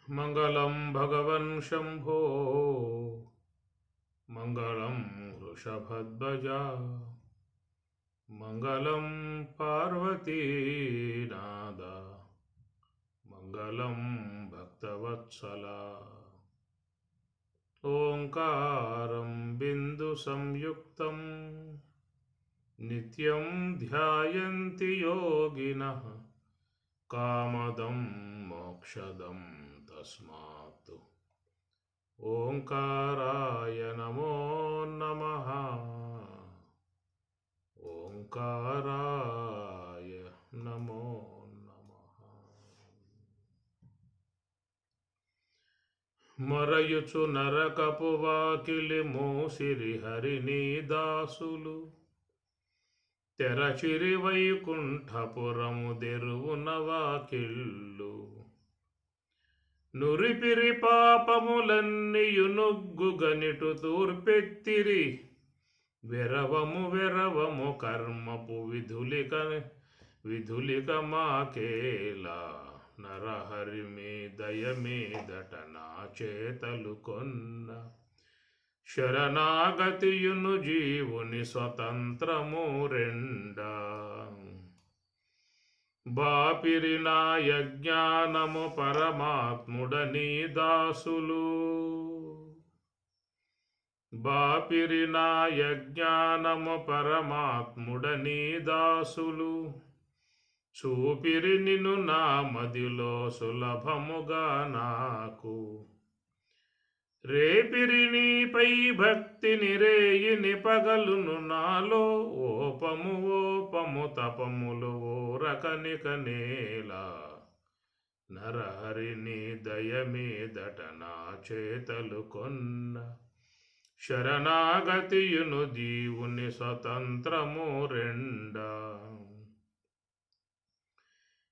మంగళం భగవన్ శంభో మంగళం వృషభధ్వజ మంగళం పార్వతీనాద మంగళం భక్తవత్సల ఓంకారం బిందు సంయుక్తం నిత్యం ధ్యాయంతి యోగినః కామదం మోక్షదం తస్మాత్ ఓంకారాయ నమో నమః ఓంకారాయ నమో నమః. మరయుచు నరకపు వాకిలి మూసిరి హరిని దాసులు తెరచిరి వైకుంఠపురము దెరువున వాకిళ్ళు నురిపిరి పాపములన్నీయు నొగ్గుగనిటు తూర్పెత్తిరి వెరవము వెరవము కర్మపు విధులిక మాకేలా నరహరి మీ దయమీదట నా చేతలు కొన్న శరణాగతియును జీవుని స్వతంత్రము రెండా బాపిరి నా యజ్ఞానము పరమాత్ముడని దాసులు బాపిరి నా యజ్ఞానము పరమాత్ముడని దాసులు చూపిరి నిన్ను నా మదిలో సులభముగా నాకు రేపిరి నీపై భక్తిని రేయిని పగలును నాలో ఓపము తపములు ఓరకనిక నేలా నరహరిని దయమీదట నా చేతలు కొన్న శరణాగతియును జీవుని స్వతంత్రము రెండా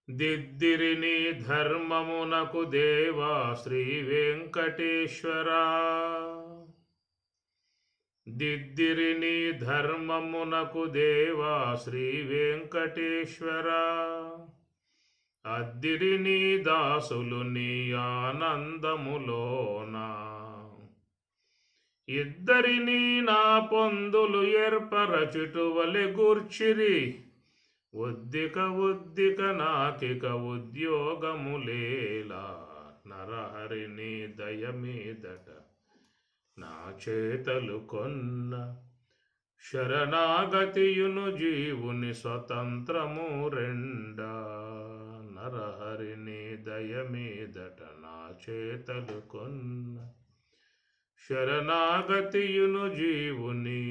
దిద్దిరిని ధర్మమునకు దేవా శ్రీ వెంకటేశ్వరా దిద్దిరిని ధర్మమునకు దేవా శ్రీ వెంకటేశ్వరా అద్దిరిని దాసులు నీ ఆనందములోనా ఇద్దరిని నా పొందులు ఏర్పరచుటువలె గూర్చిరి ఒద్దిక నాకిక ఉద్యోగములేలా నరహరిని దయమీదట నా చేతలు కొన్న శరణాగతియును జీవుని స్వతంత్రము రెండా నరహరిని దయమీదట నా చేతలు కొన్న శరణాగతియును జీవుని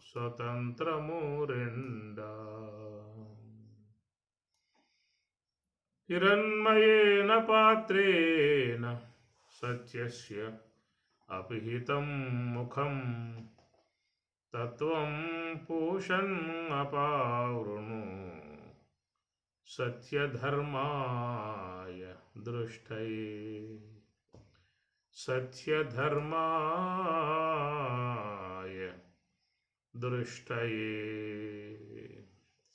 స్వతంత్రము రెండా హిరణ్మయేన పాత్రేణ సత్యస్య అపిహితం ముఖం తత్వం పూషన్ అపావృణు సత్యధర్మాయ దృష్టయే సత్యధర్మాయ దృష్టయే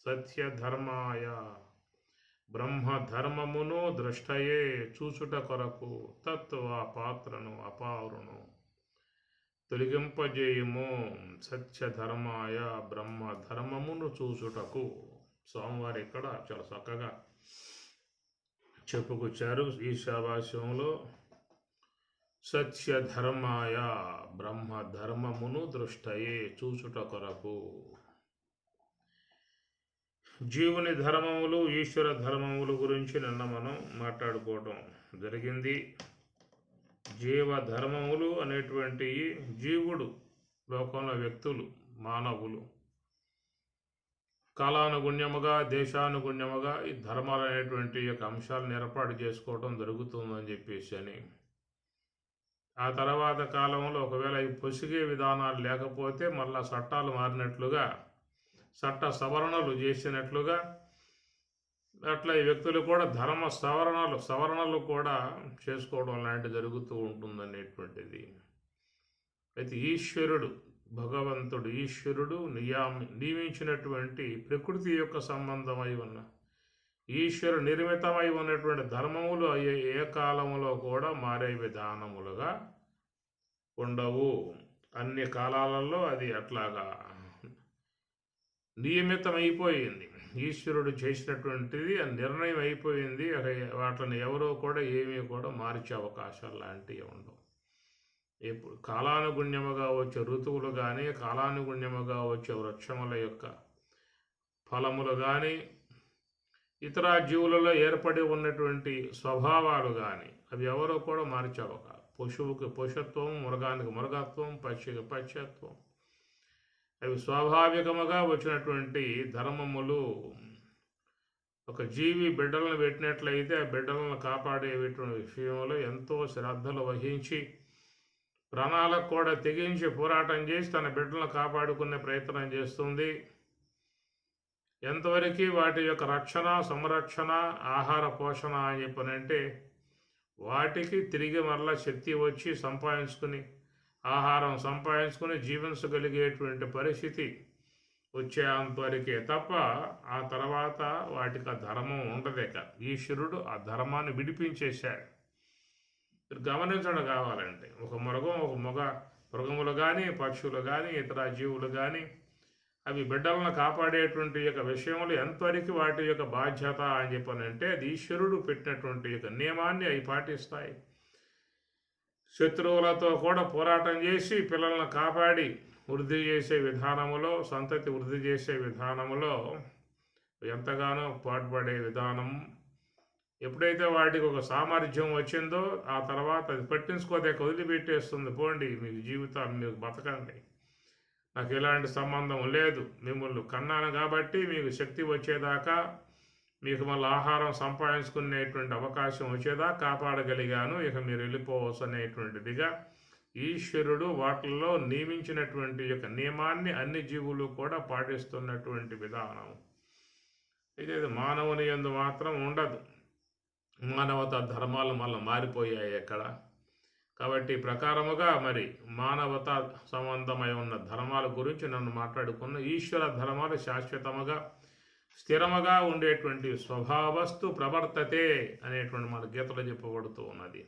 సత్యధర్మాయ బ్రహ్మధర్మమును దృష్టయే చూచుట కొరకు తత్వ పాత్రను అపావృను తొలగింపజేయము సత్యధర్మాయ బ్రహ్మధర్మమును చూచుటకు. స్వామివారు ఇక్కడ చాలా చక్కగా చెప్పుకొచ్చారు ఈశావాస్యంలో. సత్యధర్మాయ బ్రహ్మధర్మమును దృష్టయే చూచుట కొరకు. జీవుని ధర్మములు ఈశ్వర ధర్మములు గురించి నిన్న మనం మాట్లాడుకోవటం జరిగింది. జీవధర్మములు అనేటువంటి జీవుడు లోకంలో వ్యక్తులు మానవులు కాలానుగుణ్యముగా దేశానుగుణ్యముగా ఈ ధర్మాలు అనేటువంటి యొక్క అంశాలను ఏర్పాటు చేసుకోవడం జరుగుతుందని చెప్పేసి అని, ఆ తర్వాత కాలంలో ఒకవేళ ఈ పొసిగే విధానాలు లేకపోతే మళ్ళా చట్టాలు మారినట్లుగా చట్ట సవరణలు చేసినట్లుగా అట్లా ఈ వ్యక్తులు కూడా ధర్మ సవరణలు కూడా చేసుకోవడం లాంటివి జరుగుతూ ఉంటుందనేటువంటిది. అయితే ఈశ్వరుడు భగవంతుడు ఈశ్వరుడు నియమించినటువంటి ప్రకృతి యొక్క సంబంధమై ఉన్న ఈశ్వరు నిర్మితమై ఉన్నటువంటి ధర్మములు ఏ కాలములో కూడా మారే విధానములుగా ఉండవు. అన్ని కాలాలలో అది అట్లాగా నియమితమైపోయింది. ఈశ్వరుడు చేసినటువంటిది నిర్ణయం అయిపోయింది. వాటిని ఎవరో కూడా ఏమీ కూడా మార్చే అవకాశాలు లాంటివి ఉండవు. ఇప్పుడు కాలానుగుణ్యముగా వచ్చే ఋతువులు కానీ, కాలానుగుణ్యముగా వచ్చే వృక్షముల యొక్క ఫలములు కానీ, ఇతర జీవులలో ఏర్పడి ఉన్నటువంటి స్వభావాలు కానీ అవి ఎవరో కూడా మార్చవక. పశువుకి పశుత్వం, మృగానికి మృగత్వం, పక్షికి పక్షత్వం, అవి స్వాభావికముగా వచ్చినటువంటి ధర్మములు. ఒక జీవి బిడ్డలను పెట్టినట్లయితే ఆ బిడ్డలను కాపాడేటువంటి విషయంలో ఎంతో శ్రద్ధలు వహించి ప్రాణాలకు కూడా తెగించి పోరాటం చేసి తన బిడ్డలను కాపాడుకునే ప్రయత్నం చేస్తుంది. ఎంతవరకు వాటి యొక్క రక్షణ, సంరక్షణ, ఆహార పోషణ అని చెప్పనంటే వాటికి తిరిగి మరలా శక్తి వచ్చి సంపాదించుకుని ఆహారం సంపాదించుకుని జీవించగలిగేటువంటి పరిస్థితి వచ్చేంతవరకే తప్ప ఆ తర్వాత వాటికి ఆ ధర్మం ఉండదేక. ఈశ్వరుడు ఆ ధర్మాన్ని విడిపించేశాడు. మీరు గమనించడం కావాలంటే ఒక మృగములు కానీ, పక్షులు కానీ, ఇతర జీవులు కానీ అవి బిడ్డలను కాపాడేటువంటి యొక్క విషయంలో ఎంతవరకు వాటి యొక్క బాధ్యత అని చెప్పనంటే అది ఈశ్వరుడు పెట్టినటువంటి యొక్క నియమాన్ని అవి పాటిస్తాయి. శత్రువులతో కూడా పోరాటం చేసి పిల్లలను కాపాడి వృద్ధి చేసే విధానములో, సంతతి వృద్ధి చేసే విధానములో ఎంతగానో పాటుపడే విధానం. ఎప్పుడైతే వాటికి ఒక సామర్థ్యం వచ్చిందో ఆ తర్వాత అది పట్టించుకోలేక వదిలిపెట్టేస్తుంది. పోండి, మీకు జీవితాలు మీకు బతకండి, నాకు ఎలాంటి సంబంధం లేదు, మిమ్మల్ని కన్నాను కాబట్టి మీకు శక్తి వచ్చేదాకా, మీకు మళ్ళీ ఆహారం సంపాదించుకునేటువంటి అవకాశం వచ్చేదాకా కాపాడగలిగాను, ఇక మీరు వెళ్ళిపోవచ్చు అనేటువంటిదిగా ఈశ్వరుడు వాటిల్లో నియమించినటువంటి యొక్క నియమాన్ని అన్ని జీవులు కూడా పాటిస్తున్నటువంటి విధానం. అయితే ఇది మానవుని యందు మాత్రం ఉండదు. మానవతా ధర్మాలు మళ్ళీ మారిపోయాయి అక్కడ. కాబట్టి ప్రకారముగా మరి మానవతా సంబంధమై ఉన్న ధర్మాల గురించి నన్ను మాట్లాడుకున్న ఈశ్వర ధర్మాలు శాశ్వతముగా స్థిరముగా ఉండేటువంటి స్వభావస్తు ప్రవర్తతే అనేటువంటి మన గీతలో చెప్పబడుతూ ఉన్నది.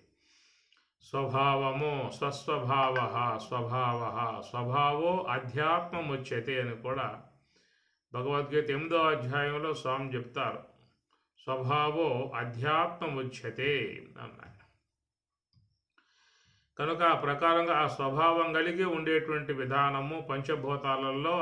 స్వభావము స్వస్వభావ స్వభావో అధ్యాత్మముచ్యతే అని కూడా భగవద్గీత 8వ అధ్యాయంలో స్వామి చెప్తారు. స్వభావో అధ్యాత్మముచ్యతే అన్నాడు. కనుక ఆ ప్రకారంగా ఆ స్వభావం కలిగి ఉండేటువంటి విధానము పంచభూతాలలో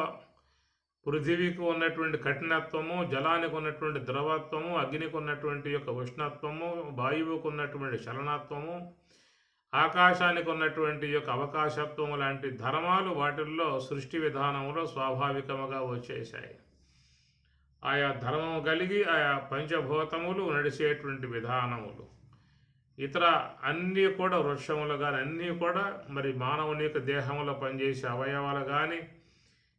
పృథివీకి ఉన్నటువంటి కఠినత్వము, జలానికి ఉన్నటువంటి ద్రవత్వము, అగ్నికి ఉన్నటువంటి యొక్క ఉష్ణత్వము, వాయువుకు ఉన్నటువంటి చలనత్వము, ఆకాశానికి ఉన్నటువంటి యొక్క అవకాశత్వము లాంటి ధర్మాలు వాటిల్లో సృష్టి విధానంలో స్వాభావికముగా వచ్చేసాయి. ఆయా ధర్మము కలిగి ఆయా పంచభూతములు నడిచేటువంటి విధానములు, ఇతర అన్నీ కూడా వృక్షములు కానీ అన్నీ కూడా మరి మానవుని యొక్క దేహంలో పనిచేసే అవయవాలు కానీ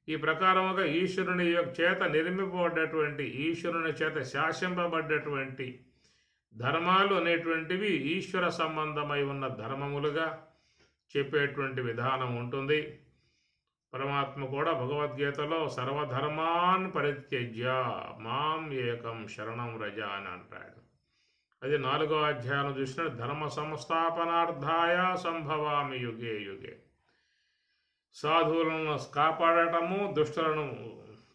ఈ ప్రకారముగా ఈశ్వరుని చేత నిర్మింపబడ్డటువంటి, ఈశ్వరుని చేత శాసింపబడ్డటువంటి ధర్మాలు అనేటువంటివి ఈశ్వర సంబంధమై ఉన్న ధర్మములుగా చెప్పేటువంటి విధానం ఉంటుంది. పరమాత్మ కూడా భగవద్గీతలో సర్వధర్మాన్ పరిత్యజ్య మాం ఏకం శరణం రజ అని అంటాడు. అది 4వ అధ్యాయం చూసిన ధర్మ సంస్థాపనార్థాయ సంభవామి యుగే యుగే. సాధువులను కాపాడటము, దుష్టులను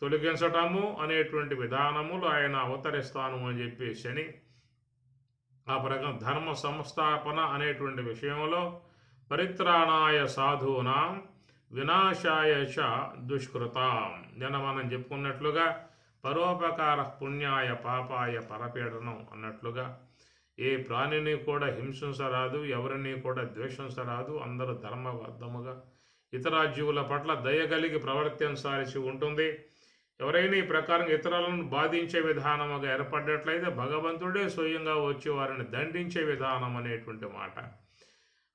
తొలగించటము అనేటువంటి విధానములు ఆయన అవతరిస్తాను అని చెప్పేసి ఆ ప్రకారం ధర్మ సంస్థాపన అనేటువంటి విషయంలో పరిత్రాణాయ సాధూనాం వినాశాయ చ దుష్కృతాం. నిన్న మనం చెప్పుకున్నట్లుగా పరోపకార పుణ్యాయ పాపాయ పరపీడనం అన్నట్లుగా ఏ ప్రాణిని కూడా హింసించరాదు, ఎవరిని కూడా ద్వేషించరాదు. అందరూ ధర్మబద్ధముగా ఇతర జీవుల పట్ల దయగలిగి ప్రవర్తించాల్సి ఉంటుంది. ఎవరైనా ఈ ప్రకారం ఇతరులను బాధించే విధానముగా ఏర్పడ్డట్లయితే భగవంతుడే స్వయంగా వచ్చి వారిని దండించే విధానం అనేటువంటి మాట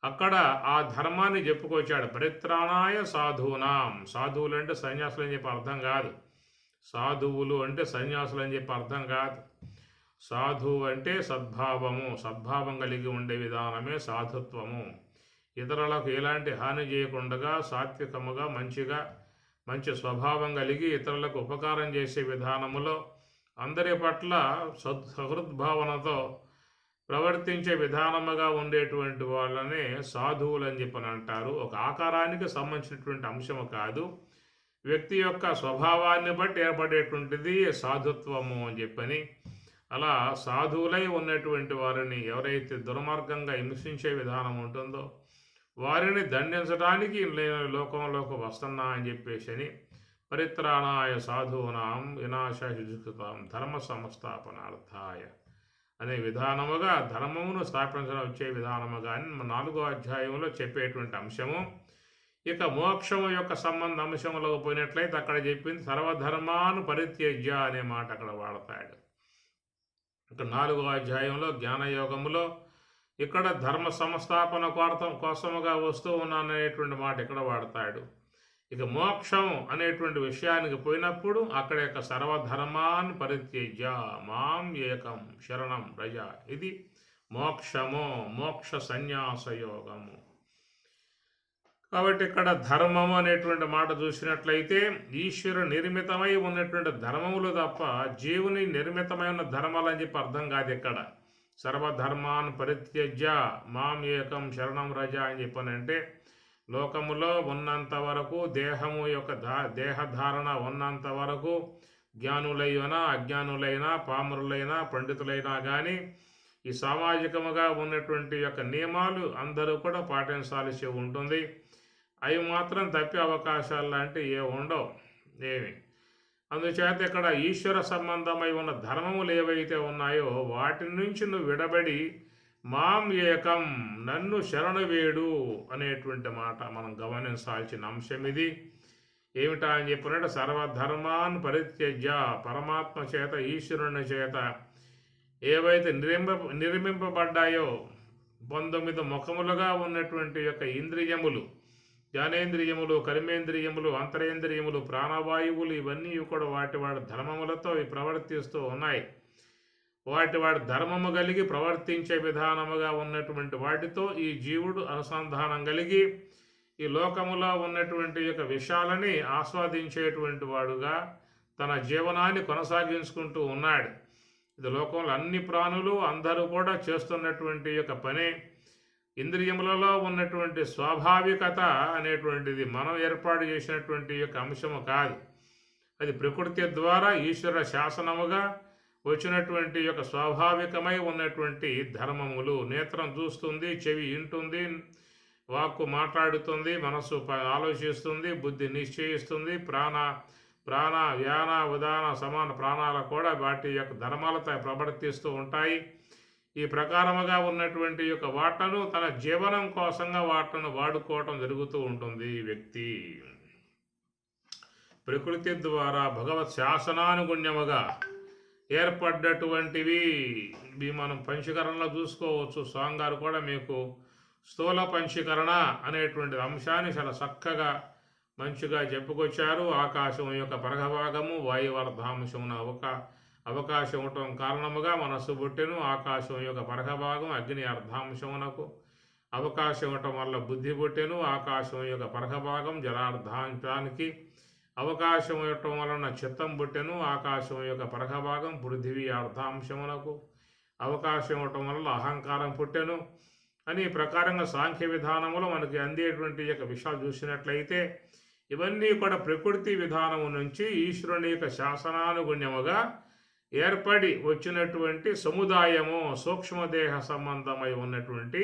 అక్కడ ఆ ధర్మాన్ని చెప్పుకొచ్చాడు. పరిత్రాణాయ సాధూనాం. సాధువులు అంటే సన్యాసులు అని చెప్పి అర్థం కాదు. సాధువులు అంటే సన్యాసులు అని చెప్పి అర్థం కాదు. సాధువు అంటే సద్భావము, సద్భావం కలిగి ఉండే విధానమే సాధుత్వము. ఇతరులకు ఎలాంటి హాని చేయకుండా సాత్వికముగా మంచి స్వభావం కలిగి ఇతరులకు ఉపకారం చేసే విధానములో అందరి పట్ల సహృద్భావనతో ప్రవర్తించే విధానముగా ఉండేటువంటి వాళ్ళనే సాధువులు అని చెప్పని అంటారు. ఒక ఆకారానికి సంబంధించినటువంటి అంశము కాదు, వ్యక్తి యొక్క స్వభావాన్ని బట్టి ఏర్పడేటువంటిది సాధుత్వము అని చెప్పని. అలా సాధువులై ఉన్నటువంటి వారిని ఎవరైతే దుర్మార్గంగా హింసించే విధానం ఉంటుందో వారిని దండించడానికి నేను లోకంలోకి వస్తున్నా అని చెప్పేసి పరిత్రాణాయ సాధూనాం వినాశుతాం ధర్మ సంస్థాపనార్థాయ అనే విధానముగా ధర్మమును స్థాపించడం వచ్చే విధానముగా అని 4వ అధ్యాయంలో చెప్పేటువంటి అంశము. ఇక మోక్షము యొక్క సంబంధ అంశంలోకి పోయినట్లయితే అక్కడ చెప్పింది సర్వధర్మాను పరిత్యజ్య అనే మాట అక్కడ వాడతాడు. ఇక 4వ అధ్యాయంలో జ్ఞానయోగములో ఇక్కడ ధర్మ సంస్థాపన కోసముగా వస్తూ ఉన్నాననేటువంటి మాట ఇక్కడ వాడతాడు. ఇక మోక్షం అనేటువంటి విషయానికి పోయినప్పుడు అక్కడ యొక్క సర్వధర్మాన్ పరిత్యజ్య మాం ఏకం శరణం రజ, ఇది మోక్షము, మోక్ష సన్యాస యోగము. కాబట్టి ఇక్కడ ధర్మము అనేటువంటి మాట చూసినట్లయితే ఈశ్వరు నిర్మితమై ఉన్నటువంటి ధర్మములు తప్ప జీవుని నిర్మితమైన ధర్మాలు అని చెప్పి అర్థం కాదు. ఇక్కడ సర్వధర్మాన్ పరిత్యజ్య మాం ఏకం శరణం రజ అని చెప్పనంటే లోకములో ఉన్నంత వరకు దేహము యొక్క దేహధారణ ఉన్నంత వరకు జ్ఞానులైనా అజ్ఞానులైనా పామరులైనా పండితులైనా కానీ ఈ సామాజికముగా ఉన్నటువంటి యొక్క నియమాలు అందరూ కూడా పాటించాల్సి ఉంటుంది. అవి మాత్రం తప్పే అవకాశాలు లాంటివి ఏ ఉండవు ఏమి. అందుచేత ఇక్కడ ఈశ్వర సంబంధమై ఉన్న ధర్మములు ఏవైతే ఉన్నాయో వాటి నుంచి నువ్వు విడబడి మాం ఏకం నన్ను శరణు వేడు అనేటువంటి మాట మనం గమనించాల్సిన అంశం ఇది. ఏమిటా అని చెప్పినట్టు సర్వధర్మాన్ పరిత్యజ్య, పరమాత్మ చేత ఈశ్వరుని చేత ఏవైతే నిర్మింపబడ్డాయో 19 ముఖములుగా ఉన్నటువంటి యొక్క ఇంద్రియములు, జ్ఞానేంద్రియములు, కర్మేంద్రియములు, అంతరేంద్రియములు, ప్రాణవాయువులు, ఇవన్నీ కూడా వాటి ధర్మములతో ప్రవర్తిస్తూ ఉన్నాయి. వాటి ధర్మము కలిగి ప్రవర్తించే విధానముగా ఉన్నటువంటి వాటితో ఈ జీవుడు అనుసంధానం కలిగి ఈ లోకములో ఉన్నటువంటి యొక్క విషయాలని ఆస్వాదించేటువంటి వాడుగా తన జీవనాన్ని కొనసాగించుకుంటూ ఉన్నాడు. ఇది లోకంలో అన్ని ప్రాణులు అందరూ కూడా చేస్తున్నటువంటి యొక్క పనే. ఇంద్రియములలో ఉన్నటువంటి స్వాభావికత అనేటువంటిది మనం ఏర్పాటు చేసినటువంటి యొక్క అంశము కాదు. అది ప్రకృతి ద్వారా ఈశ్వర శాసనముగా వచ్చినటువంటి యొక్క స్వాభావికమై ఉన్నటువంటి ధర్మములు. నేత్రం చూస్తుంది, చెవి వింటుంది, వాక్కు మాట్లాడుతుంది, మనస్సు ఆలోచిస్తుంది, బుద్ధి నిశ్చయిస్తుంది, ప్రాణ వ్యాన ఉదాన సమాన ప్రాణాలు కూడా వాటి యొక్క ధర్మాలతో ప్రవర్తిస్తూ ఉంటాయి. ఈ ప్రకారముగా ఉన్నటువంటి యొక్క వాటను తన జీవనం కోసంగా వాటను వాడుకోవటం జరుగుతూ ఉంటుంది. ఈ వ్యక్తి ప్రకృతి ద్వారా భగవత్ శాసనానుగుణ్యముగా ఏర్పడ్డటువంటివి ఇవి మనం పంచీకరణలో చూసుకోవచ్చు. స్వామి గారు కూడా మీకు స్థూల పంచీకరణ అనేటువంటి అంశాన్ని చాలా చక్కగా మంచిగా చెప్పుకొచ్చారు. ఆకాశం యొక్క పరగభాగము వాయువర్ధాంశమున అవకాశం ఉండటం కారణముగా మనస్సు పుట్టెను. ఆకాశం యొక్క పరగభాగం అగ్ని అర్ధాంశమునకు అవకాశం ఉండటం వల్ల బుద్ధి పుట్టెను. ఆకాశం యొక్క పరగభాగం జలార్ధాంశానికి అవకాశం ఇవ్వటం వలన చిత్తం పుట్టెను. ఆకాశం యొక్క పరగభాగం పృథివీ అర్ధాంశమునకు అవకాశం ఇవ్వటం వల్ల అహంకారం పుట్టెను అని ప్రకారంగా సాంఖ్య విధానములో మనకి అందేటువంటి యొక్క విషయాలు చూసినట్లయితే ఇవన్నీ కూడా ప్రకృతి విధానము నుంచి ఈశ్వరుని యొక్క శాసనానుగుణ్యముగా ఏర్పడి వచ్చినటువంటి సముదాయము, సూక్ష్మదేహ సంబంధమై ఉన్నటువంటి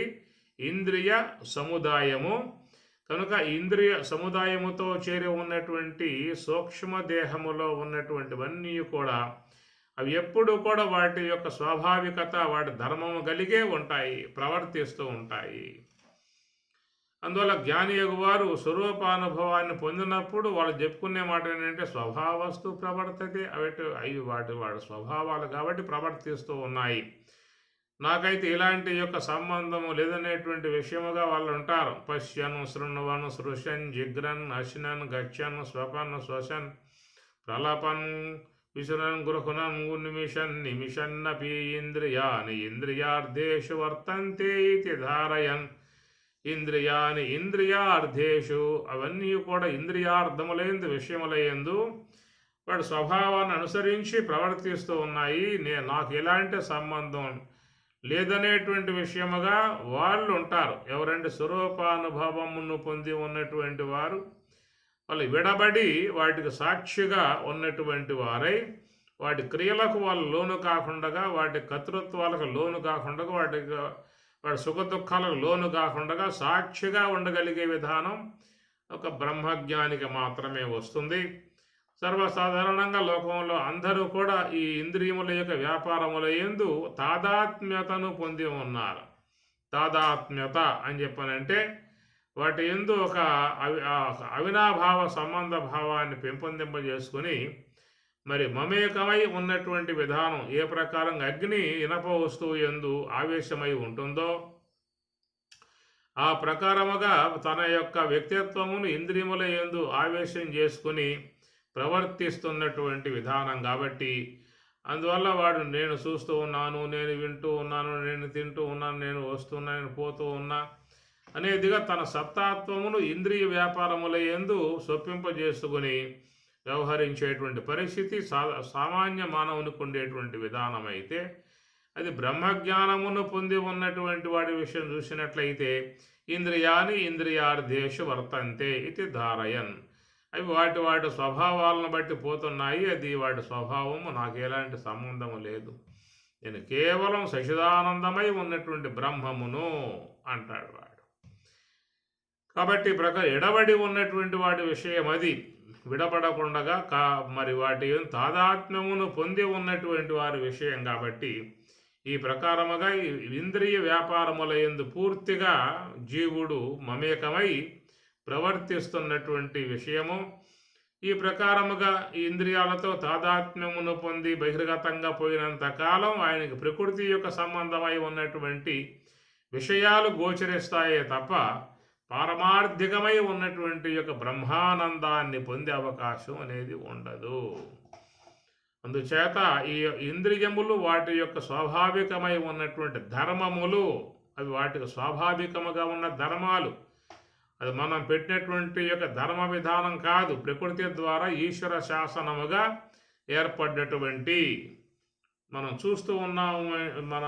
ఇంద్రియ సముదాయము. కనుక ఇంద్రియ సముదాయముతో చేరి ఉన్నటువంటి సూక్ష్మదేహములో ఉన్నటువంటివన్నీ కూడా అవి ఎప్పుడు కూడా వాటి యొక్క స్వాభావికత, వాటి ధర్మము కలిగే ఉంటాయి, ప్రవర్తిస్తూ ఉంటాయి. అందువల్ల జ్ఞానియోగు వారు స్వరూపానుభవాన్ని పొందినప్పుడు వాళ్ళు చెప్పుకునే మాట ఏంటంటే స్వభావస్తు ప్రవర్తతే, అవి వాటి స్వభావాలు కాబట్టి ప్రవర్తిస్తూ ఉన్నాయి. నాకైతే ఇలాంటి యొక్క సంబంధము లేదనేటువంటి విషయముగా వాళ్ళు ఉంటారు. పశ్యన్ శృణ్వన్ సృశన్ జిగ్రన్ అశ్నన్ గచ్చన్ స్వపన్ శ్వసన్ ప్రలపన్ విశునన్ గృహునన్ ఉన్మిషన్ నిమిషన్నపి ఇంద్రియాని ఇంద్రియార్థేషు వర్తంతే ఇతి ధారయన్. ఇంద్రియాని ఇంద్రియార్థేషు, అవన్నీ కూడా ఇంద్రియార్థములైందు విషయములయందు వాడి స్వభావాన్ని అనుసరించి ప్రవర్తిస్తూ ఉన్నాయి, నాకు ఎలాంటి సంబంధం లేదనేటువంటి విషయముగా వాళ్ళు ఉంటారు. ఎవరంటే స్వరూపానుభవమును పొంది ఉన్నటువంటి వారు, వాళ్ళు విడబడి వాటికి సాక్షిగా ఉన్నటువంటి వారై, వాటి క్రియలకు వాళ్ళు లోను కాకుండా, వాటి కర్తృత్వాలకు లోను కాకుండా, వాటి సుఖ దుఃఖాలకు లోను కాకుండా సాక్షిగా ఉండగలిగే విధానం ఒక బ్రహ్మజ్ఞానికి మాత్రమే వస్తుంది. సర్వసాధారణంగా లోకంలో అందరూ కూడా ఈ ఇంద్రియముల యొక్క వ్యాపారముల యందు తాదాత్మ్యతను పొంది ఉన్నారు. తాదాత్మ్యత అని చెప్పనంటే వాటి యందు ఒక అవినాభావ సంబంధ భావాన్ని పెంపొందింపజేసుకుని మరి మమేకమై ఉన్నటువంటి విధానం ఏ ప్రకారంగా అగ్ని ఇనప వస్తువు యందు ఆవేశమై ఉంటుందో ఆ ప్రకారముగా తన యొక్క వ్యక్తిత్వమును ఇంద్రియముల యందు ఆవేశం చేసుకుని ప్రవర్తిస్తున్నటువంటి విధానం. కాబట్టి అందువల్ల వాడు నేను చూస్తూ ఉన్నాను, నేను వింటూ ఉన్నాను, నేను తింటూ ఉన్నాను, నేను వస్తున్నా, నేను పోతూ ఉన్నా అనేదిగా తన సత్తాత్వమును ఇంద్రియ వ్యాపారముల యందు చొప్పింపజేసుకుని వ్యవహరించేటువంటి పరిస్థితి సామాన్య మానవునికి ఉండేటువంటి విధానం. అయితే అది బ్రహ్మజ్ఞానమును పొంది ఉన్నటువంటి వాడి విషయం చూసినట్లయితే ఇంద్రియాని ఇంద్రియార్థేషు వర్తంతే ఇది ధారయన్, అవి వాటి స్వభావాలను బట్టి పోతున్నాయి, అది వాటి స్వభావము నాకు ఎలాంటి సంబంధము లేదు, నేను కేవలం సచిదానందమై ఉన్నటువంటి బ్రహ్మమును అంటాడు వాడు. కాబట్టి ప్రకారం ఎడబడి ఉన్నటువంటి వాడి విషయం అది విడబడకుండగా మరి వాటి తాదాత్మ్యమును పొంది ఉన్నటువంటి వారి విషయం. కాబట్టి ఈ ప్రకారముగా ఇంద్రియ వ్యాపారముల యందు పూర్తిగా జీవుడు మమేకమై ప్రవర్తిస్తున్నటువంటి విషయము. ఈ ప్రకారముగా ఈ ఇంద్రియాలతో తాదాత్మ్యమును పొంది బహిర్గతంగా పోయినంత కాలం ఆయనకి ప్రకృతి యొక్క సంబంధమై ఉన్నటువంటి విషయాలు గోచరిస్తాయే తప్ప పారమార్థికమై ఉన్నటువంటి యొక్క బ్రహ్మానందాన్ని పొందే అవకాశం అనేది ఉండదు. అందుచేత ఈ ఇంద్రియములు వాటి యొక్క స్వాభావికమై ఉన్నటువంటి ధర్మములు, అవి వాటికి స్వాభావికముగా ఉన్న ధర్మాలు, అది మనం పెట్టినటువంటి యొక్క ధర్మ విధానం కాదు, ప్రకృతి ద్వారా ఈశ్వర శాసనముగా ఏర్పడ్డటువంటి మనం చూస్తూ ఉన్నాము. మన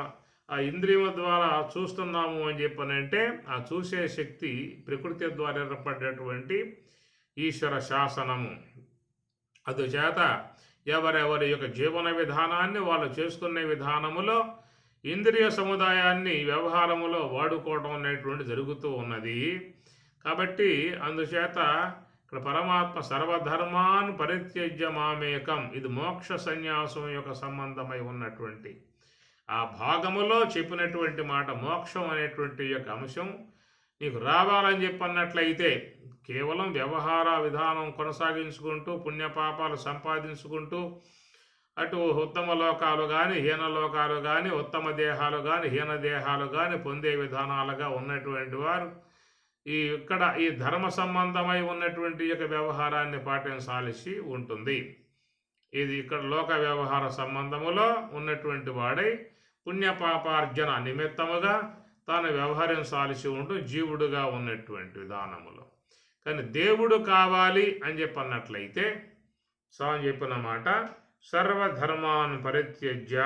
ఆ ఇంద్రియము ద్వారా చూస్తున్నాము అని చెప్పనంటే ఆ చూసే శక్తి ప్రకృతి ద్వారా ఏర్పడ్డటువంటి ఈశ్వర శాసనము. అందుచేత ఎవరెవరి యొక్క జీవన విధానాన్ని వాళ్ళు చేసుకునే విధానములో ఇంద్రియ సముదాయాన్ని వ్యవహారములో వాడుకోవడం అనేటువంటి జరుగుతూ ఉన్నది. కాబట్టి అందుచేత ఇక్కడ పరమాత్మ సర్వధర్మాన్ పరిత్యజ్య మామేకం, ఇది మోక్ష సన్యాసం యొక్క సంబంధమై ఉన్నటువంటి ఆ భాగములో చెప్పినటువంటి మాట. మోక్షం అనేటువంటి యొక్క అంశం నీకు రావాలని చెప్పన్నట్లయితే కేవలం వ్యవహార విధానం కొనసాగించుకుంటూ పుణ్యపాపాలు సంపాదించుకుంటూ అటు ఉత్తమ లోకాలు కానీ హీన లోకాలు కానీ ఉత్తమ దేహాలు కానీ హీన దేహాలు కానీ పొందే విధానాలుగా ఉన్నటువంటి వారు ఇక్కడ ఈ ధర్మ సంబంధమై ఉన్నటువంటి యొక్క వ్యవహారాన్ని పాటించాల్సి ఉంటుంది. ఇది ఇక్కడ లోక వ్యవహార సంబంధములో ఉన్నటువంటి వాడై పుణ్యపాపార్జన నిమిత్తముగా తాను వ్యవహరించాల్సి ఉంటూ జీవుడుగా ఉన్నటువంటి విధానములో. కానీ దేవుడు కావాలి అని చెప్పన్నట్లయితే స్వామి చెప్పిన మాట సర్వధర్మాన్ పరిత్యజ్య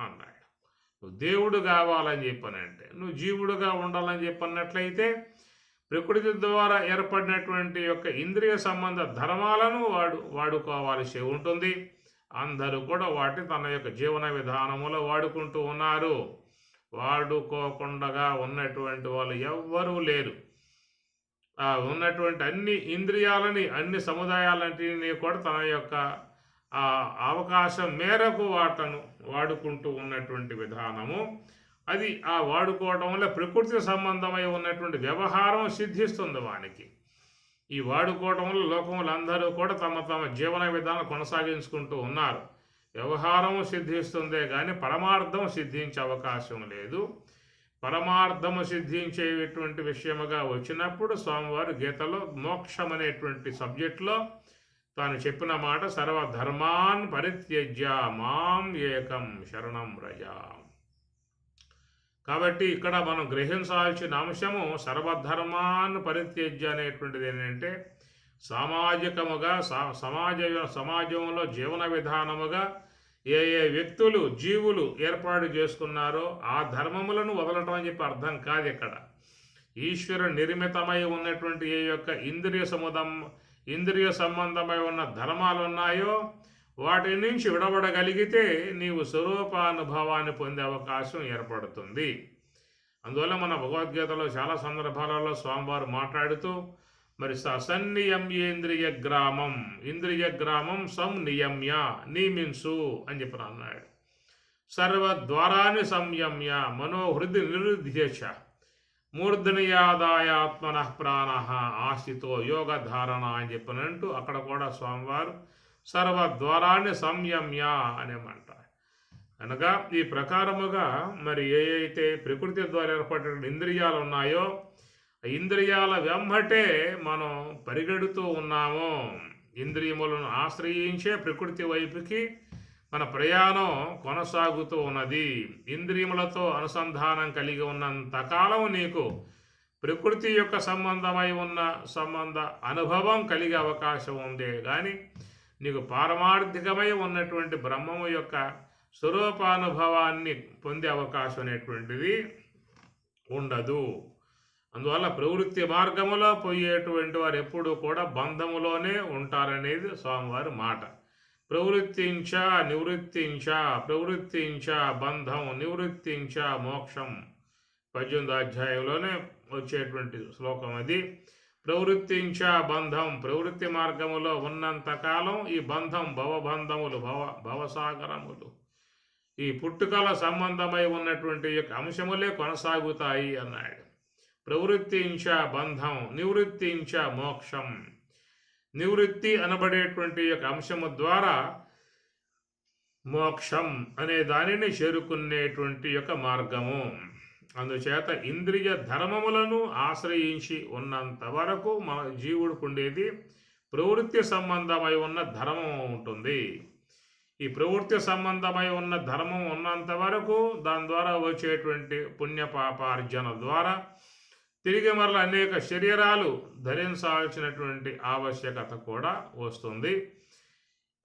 అన్నాడు. నువ్వు దేవుడు కావాలని చెప్పనంటే, నువ్వు జీవుడుగా ఉండాలని చెప్పన్నట్లయితే ప్రకృతి ద్వారా ఏర్పడినటువంటి యొక్క ఇంద్రియ సంబంధ ధర్మాలను వాడుకోవాల్సి ఉంటుంది. అందరూ కూడా వాటి తన యొక్క జీవన విధానములో వాడుకుంటూ ఉన్నారు. వాడుకోకుండా ఉన్నటువంటి వాళ్ళు ఎవ్వరూ లేరు. ఉన్నటువంటి అన్ని ఇంద్రియాలని అన్ని సముదాయాలన్నింటినీ కూడా తన యొక్క అవకాశం మేరకు వాటను వాడుకుంటూ ఉన్నటువంటి విధానము అది. ఆ వాడుకోవడం వల్ల ప్రకృతి సంబంధమై ఉన్నటువంటి వ్యవహారం సిద్ధిస్తుంది వానికి. ఈ వాడుకోవడం వల్ల లోకములు అందరూ కూడా తమ తమ జీవన విధానం కొనసాగించుకుంటూ ఉన్నారు. వ్యవహారం సిద్ధిస్తుందే కానీ పరమార్థం సిద్ధించే అవకాశం లేదు. పరమార్థము సిద్ధించేటువంటి విషయముగా వచ్చినప్పుడు స్వామివారు గీతలో మోక్షం అనేటువంటి సబ్జెక్టులో తాను చెప్పిన మాట సర్వధర్మాన్ పరిత్యజ్య మాం ఏకం శరణం వ్రజ. కాబట్టి ఇక్కడ మనం గ్రహించాల్సిన అంశము సర్వధర్మాన్ పరిత్యజ్య అనేటువంటిది ఏంటంటే సామాజికముగా సమాజంలో జీవన విధానముగా ఏ ఏ వ్యక్తులు జీవులు ఏర్పాటు చేసుకున్నారో ఆ ధర్మములను వదలటం అని చెప్పి అర్థం కాదు ఇక్కడ. ఈశ్వర నిర్మితమై ఉన్నటువంటి ఏ యొక్క ఇంద్రియ సంబంధమై ఉన్న ధర్మాలు ఉన్నాయో వాటి నుంచి విడబడగలిగితే నీవు స్వరూపానుభవాన్ని పొందే అవకాశం ఏర్పడుతుంది. అందువల్ల మన భగవద్గీతలో చాలా సందర్భాలలో స్వామివారు మాట్లాడుతూ మరి సన్నియమ్యేంద్రియ గ్రామం సంనియమ్య నియమించు అని చెప్పి అన్నాడు. సర్వద్వారాన్ని సంయమ్య మనోహృది నిరుధ్యచ మూర్ధనియాదాయాత్మన ప్రాణ ఆశితో యోగధారణ అని చెప్పినంటూ అక్కడ కూడా స్వామివారు సర్వద్వారాన్ని సంయమ్య అనేమంటారు. అనగా ఈ ప్రకారముగా మరి ఏ అయితే ప్రకృతి ద్వారా ఏర్పడిన ఇంద్రియాలు ఉన్నాయో ఇంద్రియాల వెంబటే మనం పరిగెడుతూ ఉన్నాము. ఇంద్రియములను ఆశ్రయించే ప్రకృతి వైపుకి మన ప్రయాణం కొనసాగుతూ ఉన్నది. ఇంద్రియములతో అనుసంధానం కలిగి ఉన్నంతకాలం నీకు ప్రకృతి యొక్క సంబంధమై ఉన్న అనుభవం కలిగే అవకాశం ఉందే కానీ నీకు పారమార్థికమై ఉన్నటువంటి బ్రహ్మము యొక్క స్వరూపానుభవాన్ని పొందే అవకాశం అనేటువంటిది ఉండదు. అందువల్ల ప్రవృత్తి మార్గములో పోయేటువంటి వారు ఎప్పుడూ కూడా బంధములోనే ఉంటారనేది స్వామివారి మాట. ప్రవృత్తించ బంధం నివృత్తించ మోక్షం 18వ అధ్యాయంలోనే వచ్చేటువంటి శ్లోకం అది. ప్రవృత్తించ బంధం ప్రవృత్తి మార్గములో ఉన్నంతకాలం ఈ బంధం భవబంధములు భవసాగరములు ఈ పుట్టుకల సంబంధమై ఉన్నటువంటి యొక్క అంశములే కొనసాగుతాయి అన్నాడు. ప్రవృత్తించ బంధం నివృత్తించ మోక్షం. నివృత్తి అనబడేటువంటి యొక్క అంశము ద్వారా మోక్షం అనే దానిని చేరుకునేటువంటి యొక్క మార్గము. అందుచేత ఇంద్రియ ధర్మములను ఆశ్రయించి ఉన్నంత వరకు మన జీవుడికి ఉండేది ప్రవృత్తి సంబంధమై ఉన్న ధర్మం ఉంటుంది. ఈ ప్రవృత్తి సంబంధమై ఉన్న ధర్మం ఉన్నంత వరకు దాని ద్వారా వచ్చేటువంటి పుణ్యపాపార్జన ద్వారా తిరిగి మరల అనేక శరీరాలు ధరించాల్సినటువంటి ఆవశ్యకత కూడా వస్తుంది.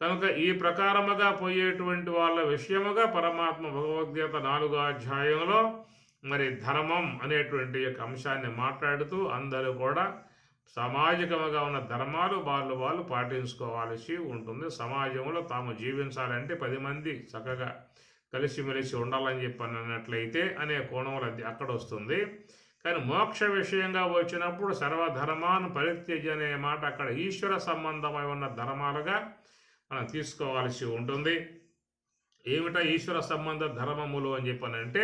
కనుక ఈ ప్రకారముగా పోయేటువంటి వాళ్ళ విషయముగా పరమాత్మ భగవద్గీత 4వ అధ్యాయంలో మరి ధర్మం అనేటువంటి యొక్క అంశాన్ని మాట్లాడుతూ అందరూ కూడా సామాజికముగా ఉన్న ధర్మాలు వాళ్ళు పాటించుకోవాల్సి ఉంటుంది. సమాజంలో తాము జీవించాలంటే 10 మంది చక్కగా కలిసిమెలిసి ఉండాలని చెప్పి అన్నట్లయితే అనే కోణంలో అక్కడ వస్తుంది. కానీ మోక్ష విషయంగా వచ్చినప్పుడు సర్వధర్మాన్ పరిత్యజ అనే మాట అక్కడ ఈశ్వర సంబంధమై ఉన్న ధర్మాలుగా మనం తీసుకోవాల్సి ఉంటుంది. ఏమిటా ఈశ్వర సంబంధ ధర్మములు అని చెప్పనంటే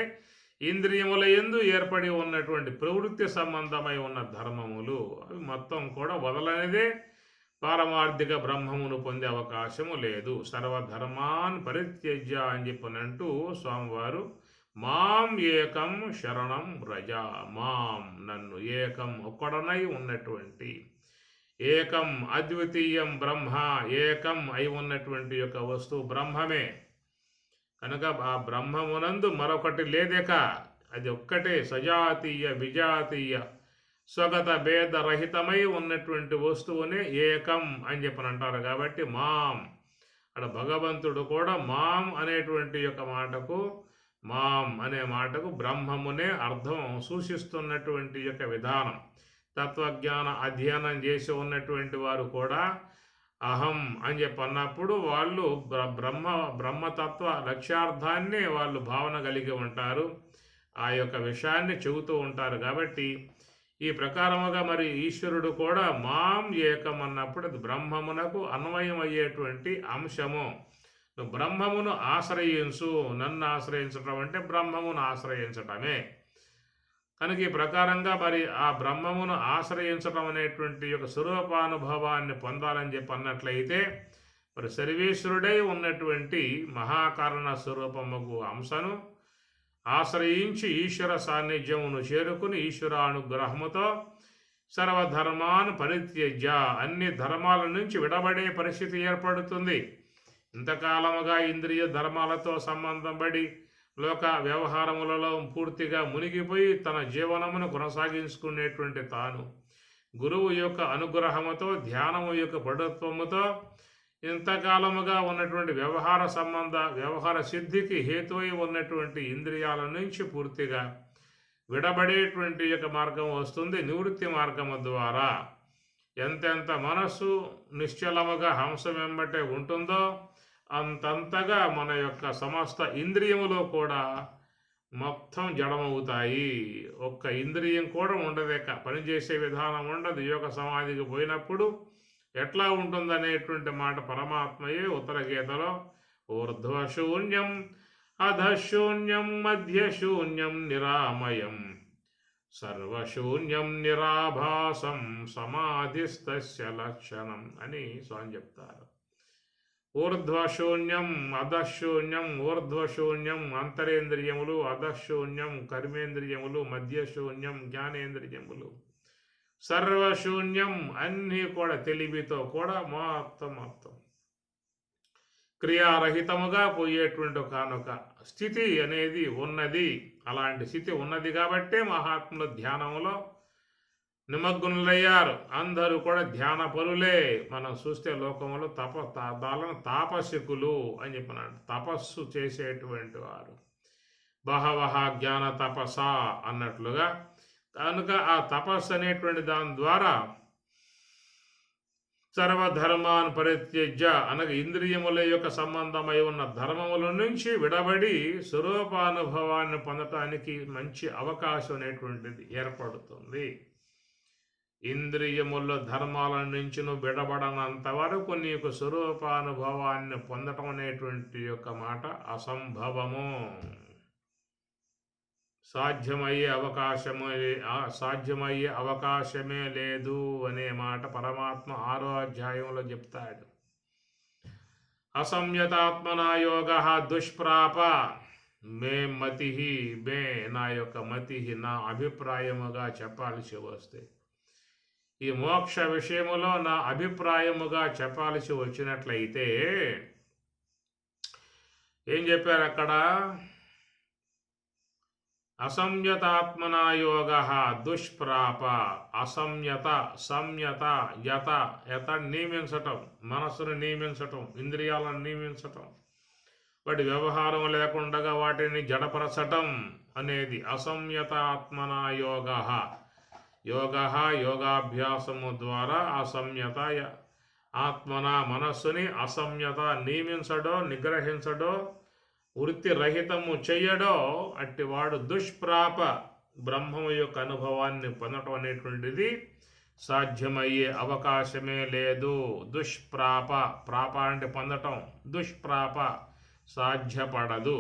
ఇంద్రియముల యందు ఏర్పడి ఉన్నటువంటి ప్రవృత్తి సంబంధమై ఉన్న ధర్మములు అవి మొత్తం కూడా వదలనిదే పారమార్థిక బ్రహ్మమును పొందే అవకాశము లేదు. సర్వధర్మాన్ పరిత్యజ్య అని చెప్పనంటూ స్వామివారు మాం ఏకం శరణం రజ మాం నన్ను ఏకం ఒక్కడనై ఉన్నటువంటి ఏకం అద్వితీయం బ్రహ్మ ఏకం అయి ఉన్నటువంటి యొక్క వస్తువు బ్రహ్మమే. కనుక ఆ బ్రహ్మమునందు మరొకటి లేదేక అది ఒక్కటే సజాతీయ విజాతీయ స్వగత భేదరహితమై ఉన్నటువంటి వస్తువునే ఏకం అని చెప్పనంటారు. కాబట్టి మాం అక్కడ భగవంతుడు కూడా మాం అనేటువంటి యొక్క మాటకు మాం అనే మాటకు బ్రహ్మమునే అర్థం సూచిస్తున్నటువంటి యొక్క విధానం. తత్వజ్ఞాన అధ్యయనం చేసి ఉన్నటువంటి వారు కూడా అహం అని చెప్పి అన్నప్పుడు వాళ్ళు బ్రహ్మతత్వ లక్ష్యార్థాన్ని వాళ్ళు భావన కలిగి ఉంటారు. ఆ యొక్క విషయాన్ని చెబుతూ ఉంటారు. కాబట్టి ఈ ప్రకారముగా మరి ఈశ్వరుడు కూడా మాం ఏకం అన్నప్పుడు అది బ్రహ్మమునకు అన్వయం అయ్యేటువంటి అంశము. నువ్వు బ్రహ్మమును ఆశ్రయించు. నన్ను ఆశ్రయించటం అంటే బ్రహ్మమును ఆశ్రయించటమే. కనుక ఈ ప్రకారంగా మరి ఆ బ్రహ్మమును ఆశ్రయించడం అనేటువంటి యొక్క స్వరూపానుభవాన్ని పొందాలని చెప్పి అన్నట్లయితే మరి సర్వేశ్వరుడై ఉన్నటువంటి మహాకారణ స్వరూపముకు అంశను ఆశ్రయించి ఈశ్వర సాన్నిధ్యమును చేరుకుని ఈశ్వరానుగ్రహముతో సర్వధర్మాన్ పరిత్యజ్య అన్ని ధర్మాల నుంచి విడబడే పరిస్థితి ఏర్పడుతుంది. ఇంతకాలముగా ఇంద్రియ ధర్మాలతో సంబంధం పడి లోక వ్యవహారములలో పూర్తిగా మునిగిపోయి తన జీవనమును కొనసాగించుకునేటువంటి తాను గురువు యొక్క అనుగ్రహముతో, ధ్యానము యొక్క పటుత్వముతో ఇంతకాలముగా ఉన్నటువంటి వ్యవహార సిద్ధికి హేతువై ఉన్నటువంటి ఇంద్రియాల నుంచి పూర్తిగా విడబడేటువంటి యొక్క మార్గం వస్తుంది. నివృత్తి మార్గము ద్వారా ఎంతెంత మనస్సు నిశ్చలముగా హంస వెంబటే ఉంటుందో అంతంతగా మన యొక్క సమస్త ఇంద్రియములో కూడా మొత్తం జడమవుతాయి. ఒక్క ఇంద్రియం కూడా ఉండదేక, పనిచేసే విధానం ఉండదు. యోగ సమాధికి పోయినప్పుడు ఎట్లా ఉంటుందనేటువంటి మాట పరమాత్మయే ఉత్తర గీతలో ఊర్ధ్వశూన్యం అధశూన్యం మధ్యశూన్యం నిరామయం సర్వశూన్యం నిరాభాసం సమాధిస్తస్య లక్షణం అని స్వామి చెప్తారు. ఊర్ధ్వశూన్యం అధశూన్యం, ఊర్ధ్వశూన్యం అంతరేంద్రియములు, అధశూన్యం కర్మేంద్రియములు, మధ్యశూన్యం జ్ఞానేంద్రియములు, సర్వశూన్యం అన్నీ కూడా తెలివితో కూడా మొత్తం క్రియారహితముగా పోయేటువంటి కానుక స్థితి అనేది ఉన్నది. అలాంటి స్థితి ఉన్నది కాబట్టే మహాత్ముల ధ్యానములో నిమగ్నులయ్యారు. అందరూ కూడా ధ్యాన పరులే. మనం చూస్తే లోకంలో తాపసికులు అని చెప్పినాడు. తపస్సు చేసేటువంటి వారు బహవహ జ్ఞాన తపస అన్నట్లుగా. కనుక ఆ తపస్సు అనేటువంటి దాని ద్వారా సర్వధర్మాన్ పరిత్యజ్య అనగా ఇంద్రియముల యొక్క సంబంధమై ఉన్న ధర్మముల నుంచి విడబడి స్వరూపానుభవాన్ని పొందటానికి మంచి అవకాశం అనేటువంటిది ఏర్పడుతుంది. ఇంద్రియముల ధర్మాల నుంచి నువ్వు విడబడనంత వరకు నీకు స్వరూపానుభవాన్ని పొందటం అనేటువంటి యొక్క మాట అసంభవము. సాధ్యమయ్యే అవకాశమే లేదు అనే మాట పరమాత్మ 6వ అధ్యాయంలో చెప్తాడు. అసంయతాత్మనా యోగ దుష్ప్రాప మే మతి, మే నా యొక్క మతి, నా అభిప్రాయముగా చెప్పాల్సి వస్తే ఈ మోక్ష విషయములో నా అభిప్రాయముగా చెప్పాల్సి వచ్చినట్లయితే ఏం చెప్పారు అక్కడ? అసంయతాత్మనా యోగ దుష్ప్రాప. అసంయత, సంయత, యత నియమించటం, మనస్సును నియమించటం, ఇంద్రియాలను నియమించటం, వాటి వ్యవహారం లేకుండా వాటిని జడపరచటం అనేది అసంయతాత్మనా యోగ. యోగాభ్యాసము ద్వారా అసంయత ఆత్మన మనస్సుని అసంయత నియమించడో, నిగ్రహించడో, వృత్తి రహితము చెయ్యడో అట్టివాడు దుష్ప్రాప బ్రహ్మము యొక్క అనుభవాన్ని పొందటం అనేటువంటిది సాధ్యమయ్యే అవకాశమే లేదు. దుష్ప్రాప, ప్రాప అంటే పొందటం, దుష్ప్రాప సాధ్యపడదు.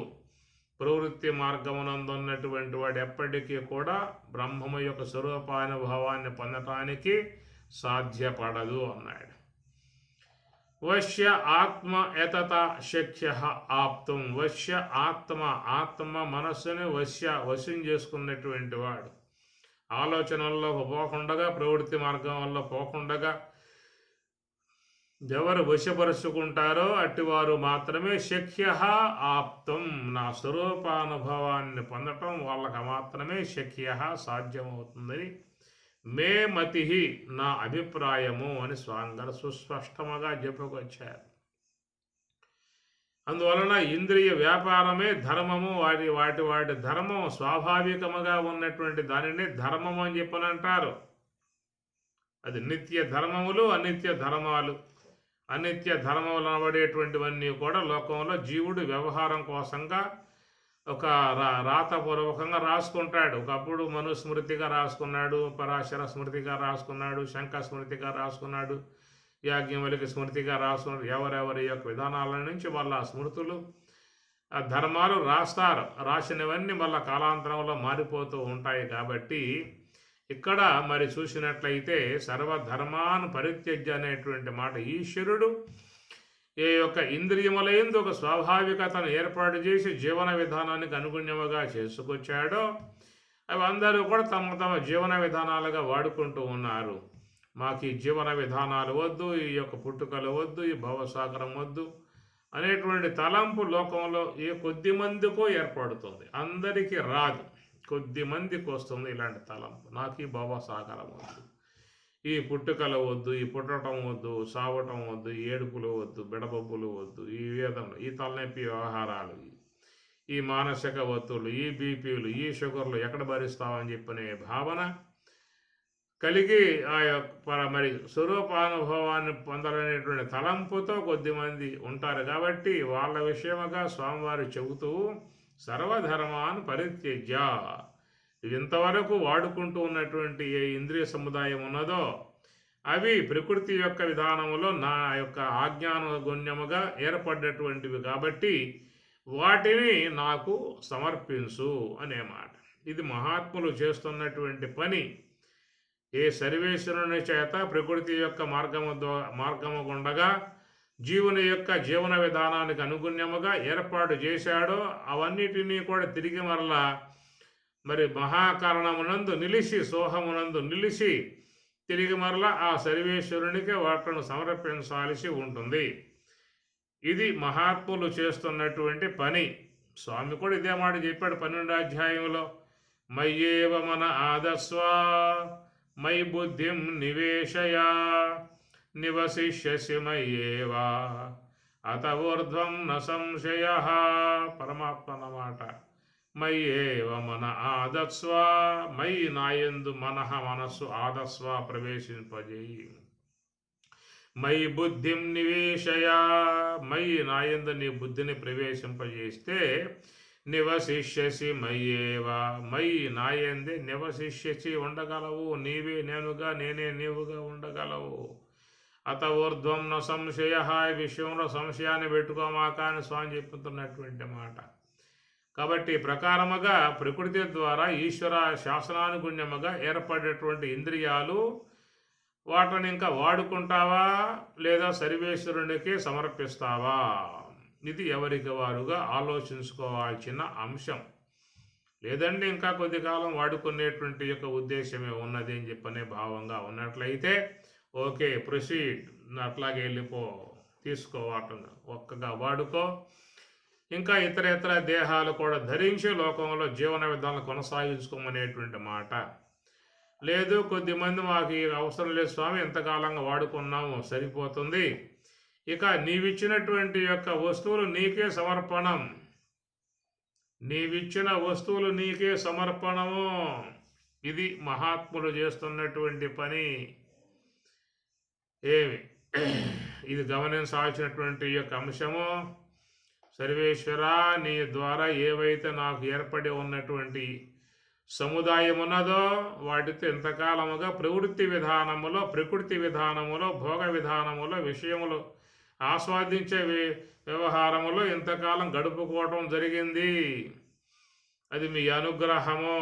ప్రవృత్తి మార్గమునందున్నటువంటి వాడు ఎప్పటికీ కూడా బ్రహ్మము యొక్క స్వరూపానుభవాన్ని పొందటానికి సాధ్యపడదు అన్నాడు. వశ్య ఆత్మ యతత శక్య ఆప్తం. వశ్య ఆత్మ మనస్సుని వశం చేసుకున్నటువంటి వాడు ఆలోచనల్లో పోకుండగా, ప్రవృత్తి మార్గం వల్ల పోకుండగా ఎవరు వశపరుచుకుంటారో అట్టివారు మాత్రమే శక్య ఆప్తం, నా స్వరూపానుభవాన్ని పొందటం వాళ్ళకి మాత్రమే శక్య సాధ్యమవుతుందని మే మతి, నా అభిప్రాయము అని స్వామిగారు సుస్పష్టముగా చెప్పుకొచ్చారు. అందువలన ఇంద్రియ వ్యాపారమే ధర్మము. వాటి ధర్మం స్వాభావికముగా ఉన్నటువంటి దానిని ధర్మము అని చెప్పనంటారు. అది నిత్య ధర్మములు, అనిత్య ధర్మాలు. అనిత్య ధర్మములు అనబడేటువంటివన్నీ కూడా లోకంలో జీవుడు వ్యవహారం కోసంగా ఒక రాతపూర్వకంగా రాసుకుంటాడు. ఒకప్పుడు మనుస్మృతిగా రాసుకున్నాడు, పరాశర స్మృతిగా రాసుకున్నాడు, శంఖ స్మృతిగా రాసుకున్నాడు, యాజ్ఞవల్క్య స్మృతిగా రాసుకున్నాడు. ఎవరెవరి యొక్క విధానాల నుంచి వాళ్ళ స్మృతులు, ఆ ధర్మాలు రాస్తారు. రాసినవన్నీ మళ్ళా కాలాంతరంలో మారిపోతూ ఉంటాయి. కాబట్టి ఇక్కడ మరి చూసినట్లయితే సర్వధర్మాన్ పరిత్యజ్య అనేటువంటి మాట ఈశ్వరుడు ఏ యొక్క ఇంద్రియములందు ఒక స్వాభావికతను ఏర్పాటు చేసి జీవన విధానానికి అనుగుణ్యముగా చేసుకొచ్చాడో అవి అందరూ కూడా తమ తమ జీవన విధానాలుగా వాడుకుంటూ ఉన్నారు. మాకు ఈ జీవన విధానాలు వద్దు, ఈ యొక్క పుట్టుకలు వద్దు, ఈ భవసాగరం వద్దు అనేటువంటి తలంపు లోకంలో ఏ కొద్ది మందికో ఏర్పడుతుంది. అందరికీ రాదు, కొద్ది మందికి వస్తుంది ఇలాంటి తలంపు. నాకు ఈ భవసాగరం వద్దు, ఈ పుట్టుకలు వద్దు, ఈ పుట్టడం వద్దు, సావటం వద్దు, ఈ ఏడుపులు వద్దు, బిడబొబ్బులు వద్దు, ఈ వేదనలు, ఈ తలనొప్పి వ్యవహారాలు, ఈ మానసిక ఒత్తులు, ఈ బీపీలు, ఈ షుగర్లు ఎక్కడ భరిస్తామని చెప్పనే భావన కలిగి ఆ యొక్క మరి స్వరూపానుభవాన్ని పొందాలనేటువంటి తలంపుతో కొద్దిమంది ఉంటారు. కాబట్టి వాళ్ళ విషయముగా స్వామివారు చెబుతూ సర్వధర్మాన్ పరిత్యజ్య, ఇంతవరకు వాడుకుంటూ ఉన్నటువంటి ఏ ఇంద్రియ సముదాయం ఉన్నదో అవి ప్రకృతి యొక్క విధానములో నా యొక్క ఆజ్ఞానుగుణ్యముగా ఏర్పడ్డటువంటివి కాబట్టి వాటిని నాకు సమర్పించు అనే మాట. ఇది మహాత్ములు చేస్తున్నటువంటి పని. ఏ సర్వేశ్వరుని చేత ప్రకృతి యొక్క మార్గము గుండగా జీవుని యొక్క జీవన విధానానికి అనుగుణ్యముగా ఏర్పాటు చేశాడో అవన్నిటినీ కూడా తిరిగి మరలా మరి మహాకారణమునందు నిలిచి, సోహమునందు నిలిచి తిరిగి మరలా ఆ సర్వేశ్వరునికి వాటిని సమర్పించాల్సి ఉంటుంది. ఇది మహాత్ములు చేస్తున్నటువంటి పని. స్వామి కూడా ఇదే మాట చెప్పాడు 12వ అధ్యాయంలో, మయ్యేవ మన ఆదస్వ మయి బుద్ధిం నివేశయ నివసిష్యసి మయ్యేవా అత ఊర్ధ్వం న సంశయ. పరమాత్మ అన్నమాట. మయ్యేవ మన ఆదస్వ, మయి నాయందు మనస్సు ఆదస్వ ప్రవేశింపజేయి. మయి బుద్ధిం నివేశయ, మయి నాయందు నీ బుద్ధిని ప్రవేశింపజేస్తే నివసిష్యసి మయ్యేవా, మయి నాయందే నివసిష్యసి ఉండగలవు. నీవే నేనుగా, నేనే నీవుగా ఉండగలవు. అత ఊర్ధ్వం న సంశయ, ఈ విషయంలో సంశయాన్ని పెట్టుకోమాక అని స్వామి చెప్తున్నటువంటి మాట. కాబట్టి ప్రకారముగా ప్రకృతి ద్వారా ఈశ్వర శాసనానుగుణ్యముగా ఏర్పడేటువంటి ఇంద్రియాలు వాటిని ఇంకా వాడుకుంటావా లేదా సర్వేశ్వరునికి సమర్పిస్తావా? ఇది ఎవరికి వారుగా ఆలోచించుకోవాల్సిన అంశం. లేదంటే ఇంకా కొద్ది కాలం వాడుకునేటువంటి యొక్క ఉద్దేశమే ఉన్నది అని చెప్పనే భావంగా ఉన్నట్లయితే ఓకే, ప్రొసీడ్, అట్లాగే వెళ్ళిపో, తీసుకో, వాటిని ఒక్కగా వాడుకో. ఇంకా ఇతర దేహాలు కూడా ధరించి లోకంలో జీవన విధానం కొనసాగించుకోమనేటువంటి మాట. లేదు, కొద్దిమంది మాకు ఈ అవసరం లేదు స్వామి, ఎంతకాలంగా వాడుకున్నాము సరిపోతుంది, ఇక నీవిచ్చినటువంటి యొక్క వస్తువులు నీకే సమర్పణం, నీవిచ్చిన వస్తువులు నీకే సమర్పణము. ఇది మహాత్ములు చేస్తున్నటువంటి పని. ఏమి ఇది గమనించాల్సినటువంటి యొక్క అంశము. సర్వేశ్వర, నీ ద్వారా ఏవైతే నాకు ఏర్పడి ఉన్నటువంటి సముదాయం ఉన్నదో వాటితో ఎంతకాలముగా ప్రకృతి విధానములో భోగ విధానములో విషయములు ఆస్వాదించే వ్యవహారములో ఎంతకాలం గడుపుకోవటం జరిగింది. అది మీ అనుగ్రహము.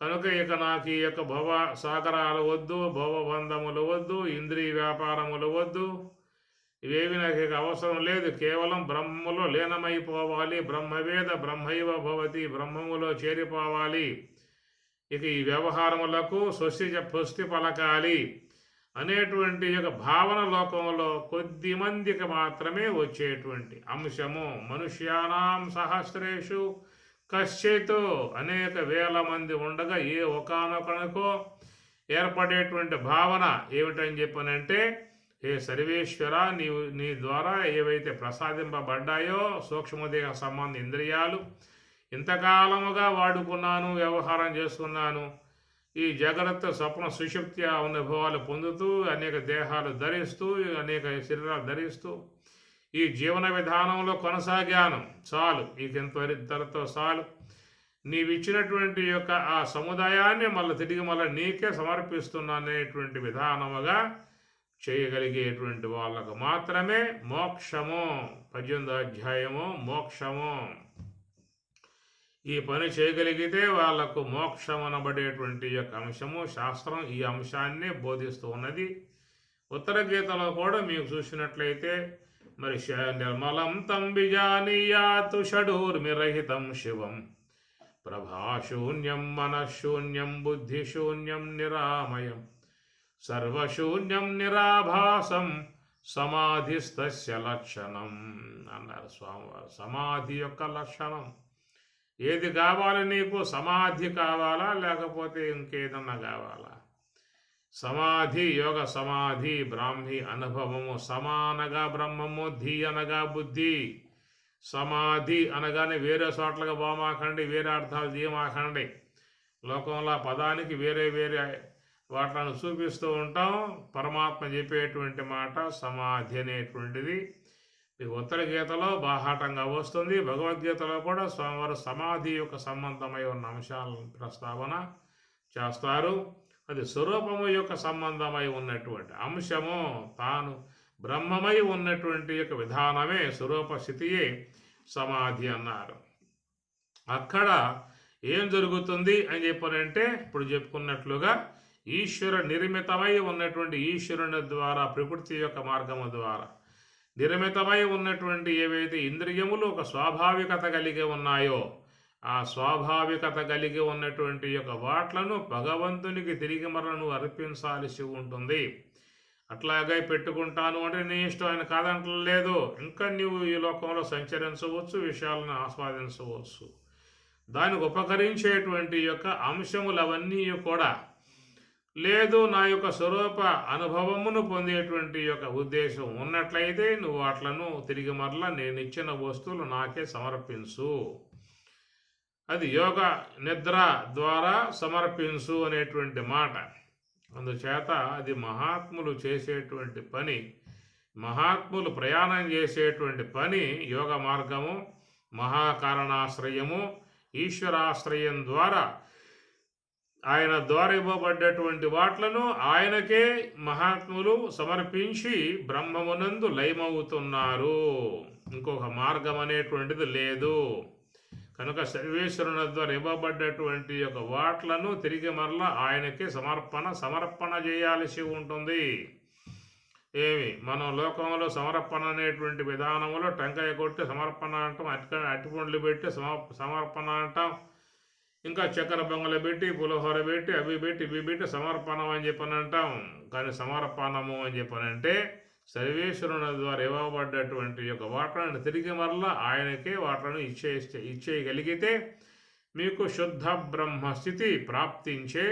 కనుక ఇక నాకు ఈ యొక్క భవ సాగరాలు వద్దు, భవబంధములు వద్దు, ఇంద్రియ వ్యాపారములు వద్దు, ఇవేవి నాకు ఇక అవసరం లేదు. కేవలం బ్రహ్మములో లీనమైపోవాలి. బ్రహ్మవేద బ్రహ్మైవ భవతి, బ్రహ్మములో చేరిపోవాలి. ఇక ఈ వ్యవహారములకు స్వస్తి పలకాలి అనేటువంటి యొక్క భావన లోకంలో కొద్ది మందికి మాత్రమే వచ్చేటువంటి అంశము. మనుష్యానాం సహస్రేషు కశ్చిత్, అనేక వేల మంది ఉండగా ఏ ఒకానొకనకో ఏర్పడేటువంటి భావన ఏమిటని చెప్పనంటే, ఏ సర్వేశ్వర, నీ ద్వారా ఏవైతే ప్రసాదింపబడ్డాయో సూక్ష్మదేహ సంబంధ ఇంద్రియాలు ఇంతకాలముగా వాడుకున్నాను, వ్యవహారం చేసుకున్నాను, ఈ జాగ్రత్త స్వప్న సుషుప్తి అనుభవాలు పొందుతూ అనేక దేహాలు ధరిస్తూ అనేక శరీరాలు ధరిస్తూ ఈ జీవన విధానంలో కొనసాగాను. చాలు, ఇంతవరతో చాలు. నీవిచ్చినటువంటి యొక్క ఆ సముదాయాన్ని తిరిగి నీకే సమర్పిస్తున్నానేటువంటి విధానముగా చేయగలిగేటువంటి వాళ్ళకు మాత్రమే మోక్షము. 18వ అధ్యాయము మోక్షము. ఈ పని చేయగలిగితే వాళ్లకు మోక్షం అనబడేటువంటి యొక్క అంశము శాస్త్రం ఈ అంశాన్ని బోధిస్తూ ఉన్నది. ఉత్తర గీతలో కూడా మీకు చూసినట్లయితే మరి నిర్మలం తం విజానీయాతు షడూర్మిరహితం శివం ప్రభాశూన్యం మనశూన్యం బుద్ధిశూన్యం నిరామయం సర్వశూన్యం నిరాభాసం సమాధిస్తస్య లక్షణం అన్నారు స్వామివారు. సమాధి యొక్క లక్షణం ఏది కావాలి నీకు? సమాధి కావాలా లేకపోతే ఇంకేదన్నా కావాలా? సమాధి యోగ సమాధి బ్రాహ్మి అనుభవము. సమానగా బ్రహ్మము, ధీ అనగా బుద్ధి. సమాధి అనగానే వేరే చోట్లగా బామాకండి, వేరే అర్థాలు తీయమాకండి. లోకంలో పదానికి వేరే వేరే వాటిని చూపిస్తూ ఉంటాం. పరమాత్మ చెప్పేటువంటి మాట సమాధి అనేటువంటిది మీకు ఉత్తర గీతలో బాహాటంగా వస్తుంది. భగవద్గీతలో కూడా స్వామివారు సమాధి యొక్క సంబంధమై ఉన్న అంశాలను ప్రస్తావన చేస్తారు. అది స్వరూపము యొక్క సంబంధమై ఉన్నటువంటి అంశము. తాను బ్రహ్మమై ఉన్నటువంటి యొక్క విధానమే స్వరూప స్థితియే సమాధి అన్నారు. అక్కడ ఏం జరుగుతుంది అని చెప్పారంటే ఇప్పుడు చెప్పుకున్నట్లుగా ఈశ్వర నిర్మితమై ఉన్నటువంటి ఈశ్వరుని ద్వారా ప్రకృతి యొక్క మార్గము ద్వారా నిర్మితమై ఉన్నటువంటి ఏవైతే ఇంద్రియములు ఒక స్వాభావికత కలిగి ఉన్నాయో ఆ స్వాభావికత కలిగి ఉన్నటువంటి యొక్క వాట్లను భగవంతునికి తిరిగి మరలను అర్పించాల్సి ఉంటుంది. అట్లాగే పెట్టుకుంటాను అంటే నీ ఇష్టం, ఆయన కాదంటలేదు. ఇంకా నీవు ఈ లోకంలో సంచరించవచ్చు, విషయాలను ఆస్వాదించవచ్చు. దానికి ఉపకరించేటువంటి యొక్క అంశములవన్నీ కూడా లేదు నా యొక్క స్వరూప అనుభవమును పొందేటువంటి యొక్క ఉద్దేశం ఉన్నట్లయితే నువ్వు వాట్లను తిరిగి మరలా నేను ఇచ్చిన వస్తువులు నాకే సమర్పించు. అది యోగ నిద్ర ద్వారా సమర్పించు అనేటువంటి మాట. అందుచేత అది మహాత్ములు చేసేటువంటి పని, మహాత్ములు ప్రయాణం చేసేటువంటి పని. యోగ మార్గము, మహాకారణాశ్రయము, ఈశ్వరాశ్రయం ద్వారా ఆయన ద్వారా ఇవ్వబడ్డటువంటి వాట్లను ఆయనకే మహాత్ములు సమర్పించి బ్రహ్మమునందు లయమవుతున్నారు. ఇంకొక మార్గం అనేటువంటిది లేదు. కనుక సర్వేశ్వరుని ద్వారా ఇవ్వబడ్డటువంటి యొక్క వాట్లను తిరిగి మరలా ఆయనకే సమర్పణ చేయాల్సి ఉంటుంది. మనం లోకంలో సమర్పణ అనేటువంటి విధానంలో టెంకాయ కొట్టి సమర్పణ అంటాం, అరటిపండ్లు పెట్టి సమర్పణ అంటాం, ఇంకా చక్కెర పొంగలు పెట్టి పులిహోర పెట్టి అవి పెట్టి ఇవి పెట్టి సమర్పణం అని చెప్పని అంటాం. కానీ సమర్పణము అని చెప్పనంటే సర్వేశ్వరుని ద్వారా ఇవ్వబడ్డటువంటి యొక్క వాటలను తిరిగి మరలా ఆయనకే వాటలను ఇచ్చేయగలిగితే మీకు శుద్ధ బ్రహ్మస్థితి ప్రాప్తించే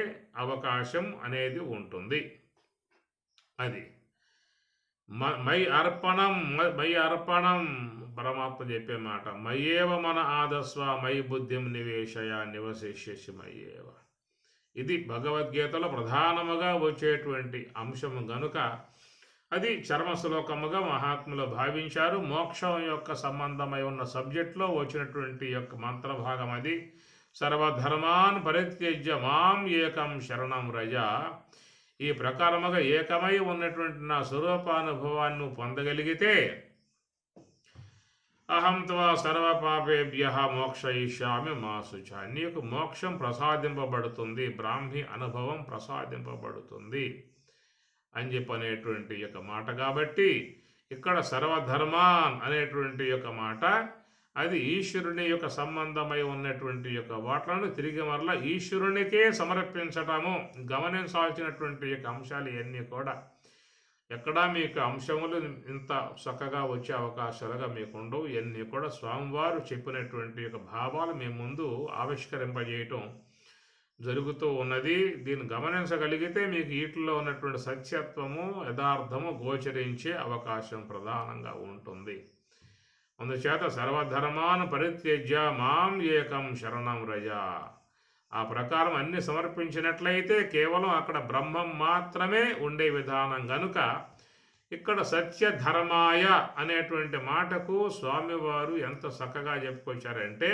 అవకాశం అనేది ఉంటుంది. అది మై అర్పణం పరమాత్మ చెప్పే మాట. మయ్యేవ మన ఆదస్వ మై బుద్ధిం నివేశయ నివశిష్యసి మయ్యేవ. ఇది భగవద్గీతలో ప్రధానముగా వచ్చేటువంటి అంశము గనుక అది చర్మశ్లోకముగా మహాత్ములు భావించారు. మోక్షం యొక్క సంబంధమై ఉన్న సబ్జెక్ట్లో వచ్చినటువంటి యొక్క మంత్రభాగం అది. సర్వధర్మాన్ పరిత్యజ్య మాం ఏకం శరణం రజ. ఈ ప్రకారముగా ఏకమై ఉన్నటువంటి నా స్వరూపానుభవాన్ని పొందగలిగితే అహం త్వా సర్వపాపేభ్యః మోక్షయిష్యామి మా శుచ. నీకు మోక్షం ప్రసాదింపబడుతుంది, బ్రాహ్మి అనుభవం ప్రసాదింపబడుతుంది అని చెప్పనేటువంటి యొక్క మాట. కాబట్టి ఇక్కడ సర్వధర్మాన్ అనేటువంటి యొక్క మాట అది ఈశ్వరుని యొక్క సంబంధమై ఉన్నటువంటి యొక్క వాట్లను తిరిగి మరలా ఈశ్వరునికే సమర్పించటము. గమనించాల్సినటువంటి యొక్క అంశాలు ఇవన్నీ కూడా ఎక్కడా మీకు అంశములు ఇంత చక్కగా వచ్చే అవకాశాలుగా మీకు ఉండవు. ఇవన్నీ కూడా స్వామివారు చెప్పినటువంటి యొక్క భావాలు మీ ముందు ఆవిష్కరింపజేయటం జరుగుతూ ఉన్నది. దీన్ని గమనించగలిగితే మీకు వీటిలో ఉన్నటువంటి సత్యత్వము యథార్థము గోచరించే అవకాశం ప్రధానంగా ఉంటుంది. అందుచేత సర్వధర్మాన్ పరిత్యజ్య మాం ఏకం శరణం రజ. ఆ ప్రకారం అన్ని సమర్పించినట్లయితే కేవలం అక్కడ బ్రహ్మం మాత్రమే ఉండే విధానం గనుక ఇక్కడ సత్యధర్మాయ అనేటువంటి మాటకు స్వామివారు ఎంత చక్కగా చెప్పుకొచ్చారంటే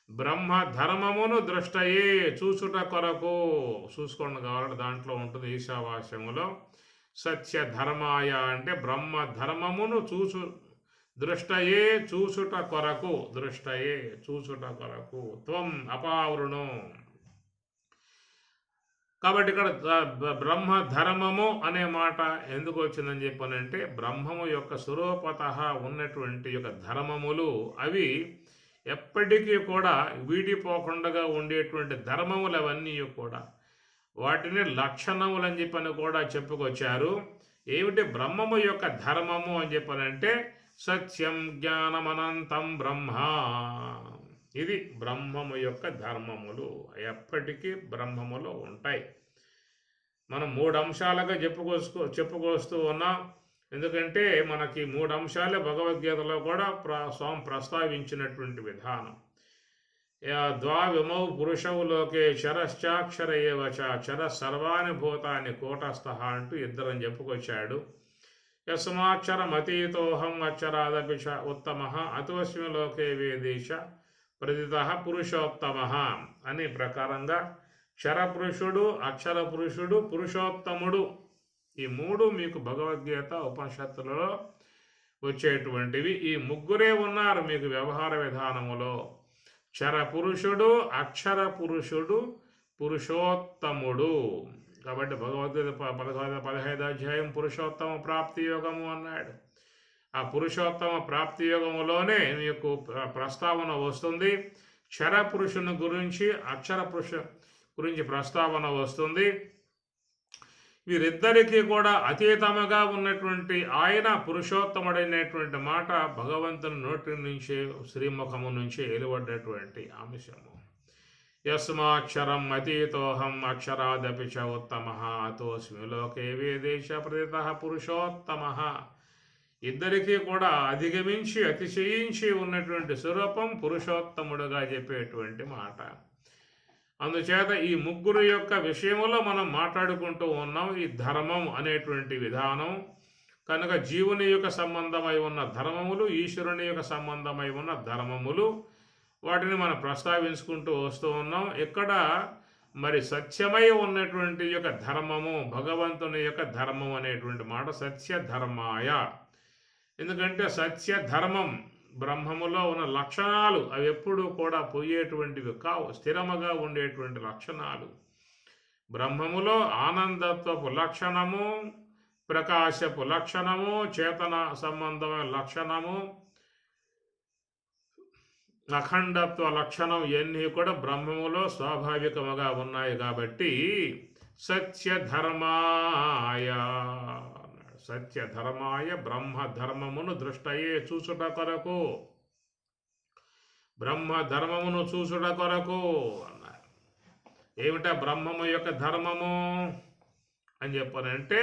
బ్రహ్మ ధర్మమును దృష్టయే చూచుట కొరకు. చూసుకోండి కావాలంటే దాంట్లో ఉంటుంది ఈశావాస్యములో. సత్యధర్మాయ అంటే బ్రహ్మ ధర్మమును దృష్టయే చూచుట కొరకు. దృష్టయే చూచుట కొరకు. త్వం అపావృణు. కాబట్టి ఇక్కడ బ్రహ్మ ధర్మము అనే మాట ఎందుకు వచ్చిందని చెప్పానంటే బ్రహ్మము యొక్క స్వరూపత ఉన్నటువంటి యొక్క ధర్మములు అవి ఎప్పటికీ కూడా వీడిపోకుండా ఉండేటువంటి ధర్మములు అవన్నీ కూడా వాటిని లక్షణములు అని చెప్పని కూడా చెప్పుకొచ్చారు. ఏమిటి బ్రహ్మము యొక్క ధర్మము అని చెప్పనంటే సత్యం జ్ఞానమనంతం బ్రహ్మ. ఇది బ్రహ్మము యొక్క ధర్మములు ఎప్పటికీ బ్రహ్మములో ఉంటాయి. మనం 3 అంశాలుగా చెప్పుకొస్తూ ఉన్నాం. ఎందుకంటే మనకి 3 అంశాలే భగవద్గీతలో కూడా స్వామి ప్రస్తావించినటువంటి విధానం. ద్వావిమౌ పురుషౌ లోకే చరశ్చాక్షర ఏవ చ చర సర్వాణి భూతాన్ని కూటస్థ అంటూ ఇద్దరని చెప్పుకొచ్చాడు. యస్మాక్షరమతీతోహం అక్షరాదపి చ ఉత్తమ అతోస్మి లోకే వేదేశ ప్రతిత పురుషోత్తమ అనే ప్రకారంగా క్షరపురుషుడు, అక్షర పురుషుడు, పురుషోత్తముడు ఈ 3 మీకు భగవద్గీత ఉపనిషత్తులలో వచ్చేటువంటివి. ఈ ముగ్గురే ఉన్నారు మీకు వ్యవహార విధానములో. క్షర పురుషుడు, అక్షర పురుషుడు, పురుషోత్తముడు. కాబట్టి భగవద్గీత 15వ అధ్యాయం పురుషోత్తమ ప్రాప్తి యోగము అన్నాడు. ఆ పురుషోత్తమ ప్రాప్తి యోగములోనే మీకు ప్రస్తావన వస్తుంది. క్షర పురుషుని గురించి, అక్షర పురుష గురించి ప్రస్తావన వస్తుంది. వీరిద్దరికీ కూడా అతీతముగా ఉన్నటువంటి ఆయన పురుషోత్తముడైనటువంటి మాట భగవంతుని నోటి నుంచి, శ్రీముఖము నుంచి వెలువడ్డటువంటి అంశము. యస్మాక్షరం అతీతోహం అక్షరాదపి చ ఉత్తమ అతోస్మి లోకే వేదేశ ప్రతిత పురుషోత్తమ. ఇద్దరికీ కూడా అధిగమించి అతిశయించి ఉన్నటువంటి స్వరూపం పురుషోత్తముడుగా చెప్పేటువంటి మాట. అందుచేత ఈ ముగ్గురు యొక్క విషయములో మనం మాట్లాడుకుంటూ ఉన్నాం. ఈ ధర్మం అనేటువంటి విధానం కనుక జీవుని యొక్క సంబంధమై ఉన్న ధర్మములు, ఈశ్వరుని యొక్క సంబంధమై ఉన్న ధర్మములు, వాటిని మనం ప్రస్తావించుకుంటూ వస్తూ ఉన్నాం. ఇక్కడ మరి సత్యమై ఉన్నటువంటి యొక్క ధర్మము, భగవంతుని యొక్క ధర్మం అనేటువంటి మాట సత్య ధర్మాయ. ఎందుకంటే సత్య ధర్మం బ్రహ్మములో ఉన్న లక్షణాలు అవి ఎప్పుడూ కూడా పోయేటువంటివి కావు, స్థిరముగా ఉండేటువంటి లక్షణాలు. బ్రహ్మములో ఆనందత్వపు లక్షణము, ప్రకాశపు లక్షణము, చేతన సంబంధమైన లక్షణము, అఖండత్వ లక్షణం ఇవన్నీ కూడా బ్రహ్మములో స్వాభావికముగా ఉన్నాయి. కాబట్టి సత్యధర్మాయ, సత్యధర్మాయ బ్రహ్మధర్మమును దృష్టయే చూచుట కొరకు, బ్రహ్మధర్మమును చూచుట కొరకు అన్నారు. ఏమిటా బ్రహ్మము యొక్క ధర్మము అని చెప్పనంటే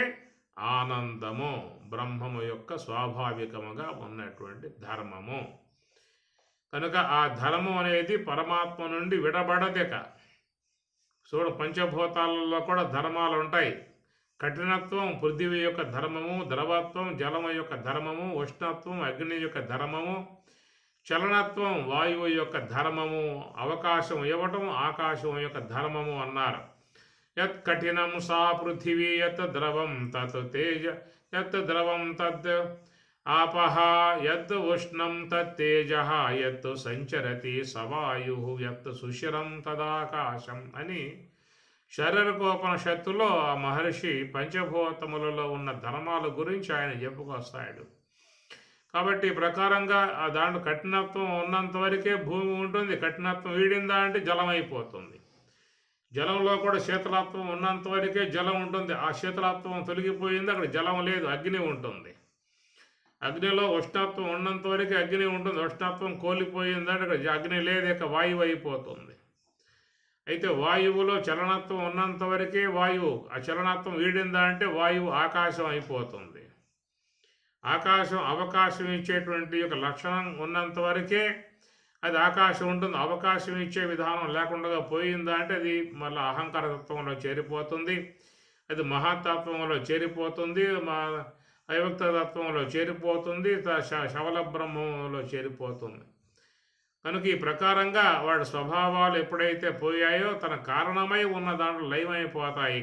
ఆనందము, బ్రహ్మము యొక్క స్వాభావికముగా ఉన్నటువంటి ధర్మము. కనుక ఆ ధర్మం అనేది పరమాత్మ నుండి విడబడదిక. చూడు, పంచభూతాలలో కూడా ధర్మాలు ఉంటాయి. కఠినత్వం పృథివీ యొక్క ధర్మము, ద్రవత్వం జలము యొక్క ధర్మము, ఉష్ణత్వం అగ్ని యొక్క ధర్మము, చలనత్వం వాయువు యొక్క ధర్మము, అవకాశం ఇవ్వటం ఆకాశం యొక్క ధర్మము అన్నారు. యత్ కఠినం సా పృథివీ, యత్ ద్రవం తత్ తేజ, యత్ ద్రవం తత్ ఆపహ, యత్ ఉష్ణం తత్తేజ, యత్ సంచరతి సవాయు, యత్ సుశిరం తదాకాశం అని శరీరకోపనిషత్తులో ఆ మహర్షి పంచభూతములలో ఉన్న ధర్మాల గురించి ఆయన చెప్పుకొస్తాడు. కాబట్టి ప్రకారంగా ఆ దాంట్లో కఠినత్వం ఉన్నంత వరకే భూమి ఉంటుంది. కఠినత్వం వీడిందా అంటే జలం అయిపోతుంది. జలంలో కూడా శీతలత్వం ఉన్నంత వరకే జలం ఉంటుంది. ఆ శీతలత్వం తొలగిపోయింది, అక్కడ జలం లేదు, అగ్ని ఉంటుంది. అగ్నిలో ఉష్ణత్వం ఉన్నంత వరకు అగ్ని ఉంటుంది. ఉష్ణత్వం కోల్పోయిందంటే అక్కడ అగ్ని లేదు, ఇక వాయువు అయిపోతుంది. అయితే వాయువులో చలనత్వం ఉన్నంత వరకే వాయువు, ఆ చలనత్వం వీడిందా అంటే వాయువు ఆకాశం అయిపోతుంది. ఆకాశం అవకాశం ఇచ్చేటువంటి యొక్క లక్షణం ఉన్నంత వరకే అది ఆకాశం ఉంటుంది. అవకాశం ఇచ్చే విధానం లేకుండా పోయిందా అంటే అది మళ్ళీ అహంకార తత్వంలో చేరిపోతుంది, అది మహాతత్వంలో చేరిపోతుంది, అవ్యక్త తత్వంలో చేరిపోతుంది, శవల బ్రహ్మంలో చేరిపోతుంది. కనుక ఈ ప్రకారంగా వాడి స్వభావాలు ఎప్పుడైతే పోయాయో తన కారణమై ఉన్న దాంట్లో లయమైపోతాయి.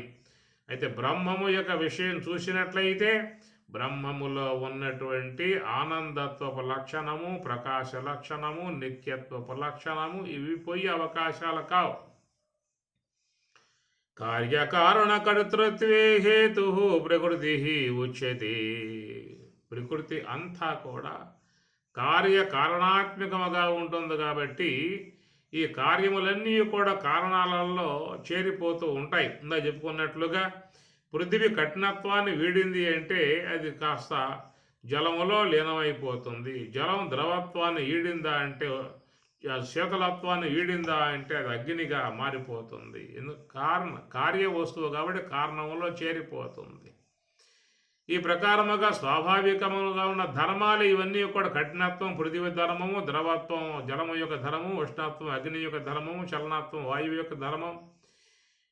అయితే బ్రహ్మము యొక్క విషయం చూసినట్లయితే బ్రహ్మములో ఉన్నటువంటి ఆనందత్వపు లక్షణము, ప్రకాశ లక్షణము, నిత్యత్వపు లక్షణము ఇవి పోయి అవకాశాలు కావు. కార్యకారణ కర్తృత్వే హేతు ప్రకృతి ఉచ్యతే. ప్రకృతి అంతా కూడా కార్యకారణాత్మకముగా ఉంటుంది. కాబట్టి ఈ కార్యములన్నీ కూడా కారణాలలో చేరిపోతూ ఉంటాయి. ఇందా చెప్పుకున్నట్లుగా పృథివీ కఠినత్వాన్ని వీడింది అంటే అది కాస్త జలములో లీనమైపోతుంది. జలం ద్రవత్వాన్ని ఈడిందా అంటే శీతలత్వాన్ని వీడిందా అంటే అది అగ్నిగా మారిపోతుంది. కార్య వస్తువు కాబట్టి కారణంలో చేరిపోతుంది. ఈ ప్రకారముగా స్వాభావికముగా ఉన్న ధర్మాలు ఇవన్నీ కూడా కఠినత్వం పృథివీ ధర్మము, ద్రవత్వం జలము యొక్క ధర్మము, ఉష్ణత్వం అగ్ని యొక్క ధర్మము, చలనత్వం వాయువు యొక్క ధర్మం,